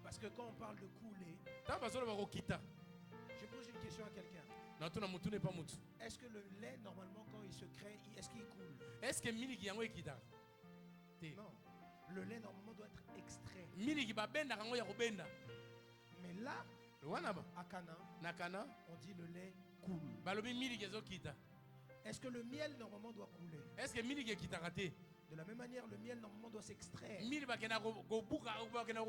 Parce que quand on parle de couler, Ntango bazoloba kokita je pose une question à quelqu'un. natuna mutune pa mutu. Est-ce que le lait, normalement, quand il se crée, est-ce qu'il coule? Eske miliki yango ekitaka te? Non. Le lait, normalement, doit être extrait. Miliki babendaka yango ya kobenda. Mais là, Wana ba à Canaan, na Kana on dit le lait coule. balobi miliki ezokita. Est-ce que le miel, normalement, doit couler? Eske miliki ekitaka te? De la même manière, le miel, normalement, doit s'extraire. Mili bakenda kobuka bakenda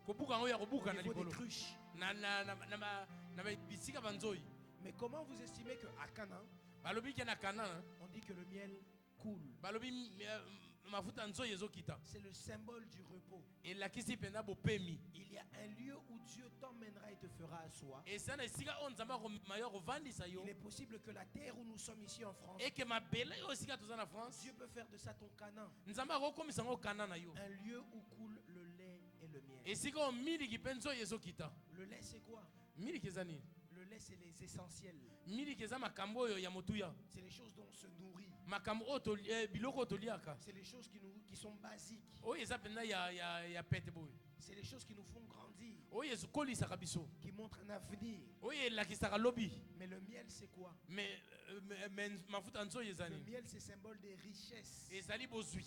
kobuka yango ya kobuka Au na niveau des likolo cruches. na bisika banzoyi. Mais comment vous estimez qu'à Canaan, Balobi ke na Kana on dit que le miel coule? balobi mafuta nzoyi ezokita. C'est le symbole du repos. Elakisi mpenza bopemi. Il y a un lieu où Dieu t'emmènera et te fera asseoir. Eza na esika oyo Nzambe akomema yo kovandisa yo. Il est possible que la terre où nous sommes ici en France, Eke mabele oyo esika toza na France Dieu peut faire de ça ton Canaan. Nzambe akokomisa yango Kana na yo. Un lieu où coule le lait et le miel. Esika oyo miliki mpe nzoyi ezokita. Le lait, c'est quoi? Miliki eza nini? Le lait, c'est les essentiels. Miliki eza makambo oyo ya motuya. C'est les choses dont on se nourrit. Makambo oyo biloko oyo toliaka. C'est les choses qui sont basiques. Oyo eza mpenza ya pete boye. C'est les choses qui nous font grandir, Oyo ezokolisaka biso. qui montrent un avenir. Oyo elakisaka lobi. Mais le miel, c'est quoi? Mais mafuta nzoyi eza Le nini? miel, c'est symbole des richesses. Ezali bozwi.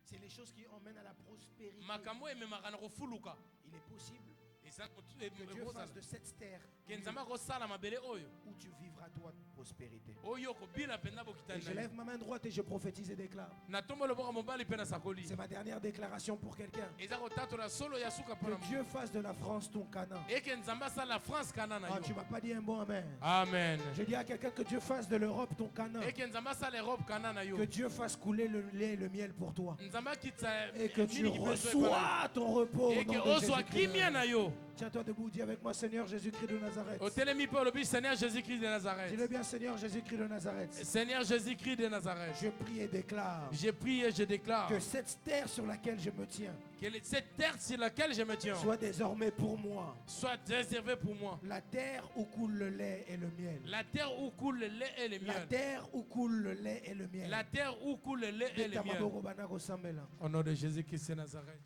C'est les choses qui emmènent à la prospérité. Makambo oyo ememaka na kofuluka. Il est possible Eza que Dieu fasse de cette terre ke Nzambe akosala mabele oyo. où tu vivras toi de prospérité. Oyo kobina mpenza Et bokitani je na yo. lève ma main droite et je prophétise et déclare. Natomba loboko mobali mpe na sakoli. C'est ma dernière déclaration pour quelqu'un. Eza kotatola solo ya suka Que mpona Dieu fasse de la France ton Canaan. eke Nzambe asala France Kana na Ah, tu yo. m'as pas dit un bon amen. Amen. Je dis à quelqu'un que Dieu fasse de l'Europe ton Canaan. Eke Nzambe asala Europe Kana na yo. Que Dieu fasse couler le lait et le miel pour toi. Nzambe akitisa Et que tu miliki mpe nzoyi reçois ton repos. Au eke nom de ozwa Jésus-Christ de kimia na Nazareth. yo. Tiens-toi debout, dis avec moi Seigneur Jésus-Christ de Nazareth. Otelemi mpe olobi Seigneur Jésus-Christ de Nazareth. Dis-le bien Seigneur Jésus-Christ de Nazareth. Seigneur Jésus-Christ de Nazareth. Je prie et déclare Je prie et je déclare que cette terre sur laquelle je me tiens que cette terre sur laquelle je me tiens soit désormais pour moi soit réservée pour moi. la terre où coule le lait et le miel. La terre où coule le lait et le La miel. terre où coule le lait et le miel. La terre où coule le lait et le miel. Au nom de Jésus-Christ de Nazareth.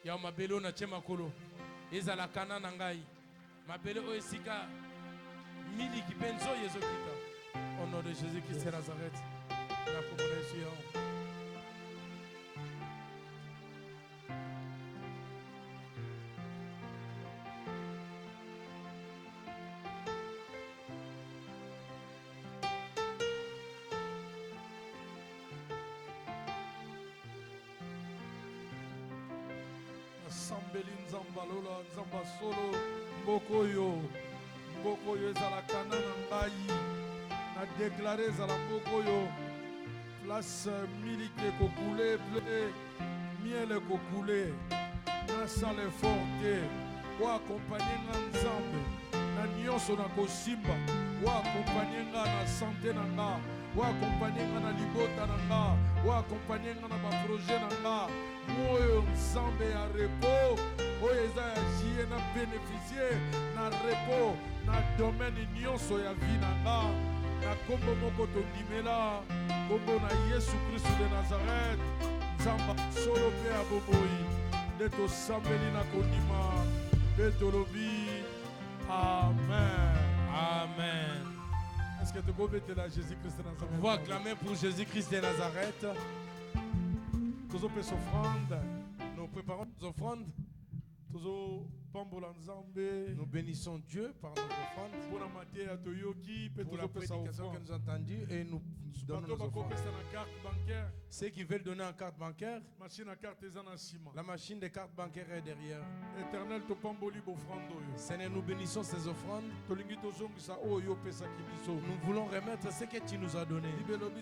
Ya mabelo na che makolo. Ezala kana na ngai. Mabele o esika miliki penzo yezokita. Au nom de Jésus-Christ de Nazareth. Na komona Yesu yao. nasambeli nzamba lola nzamba solo mboka oyo ezalaka na ngai na deklare ezala mboka oyo place miliki ekokule ple miele ekokule nasala effort te oakompanye nga nzambe na nyonso na kosimba oakompanye nga na sante na nga oakompanye nga na libota na nga oakompanye nga na baproje na nga oyo nzambe ya repo oyo eza ya jie na beneficie na repo na domaine nyonso ya vi na nga na kombo moko tondimela kombo na Yesu Kristu de Nazareth nzamba solo mpe ya bomoi nde tosambeli na kondima mpe tolobi amen. Amen. Est-ce que tu peux mettre la Jésus-Christ de Nazareth? Vous acclamez pour Jésus-Christ de Nazareth. Tous les offrandes, Nous préparons nos offrandes. tous pambola nzambe, Nous bénissons Dieu par nos offrandes pour la matière à toyoki, peut pour tous la les prédication que nous avons entendue et nous donnons nos offrandes. na carte bancaire, Ceux qui veulent donner en carte bancaire, machine à carte eza na sima. la machine de carte bancaire est derrière. Éternel to pamboli bofrando yo. Seigneur, nous bénissons ces offrandes. Tolingi tozongisa oyo pesaki biso. Nous voulons remettre ce que tu nous as donné. Libelobi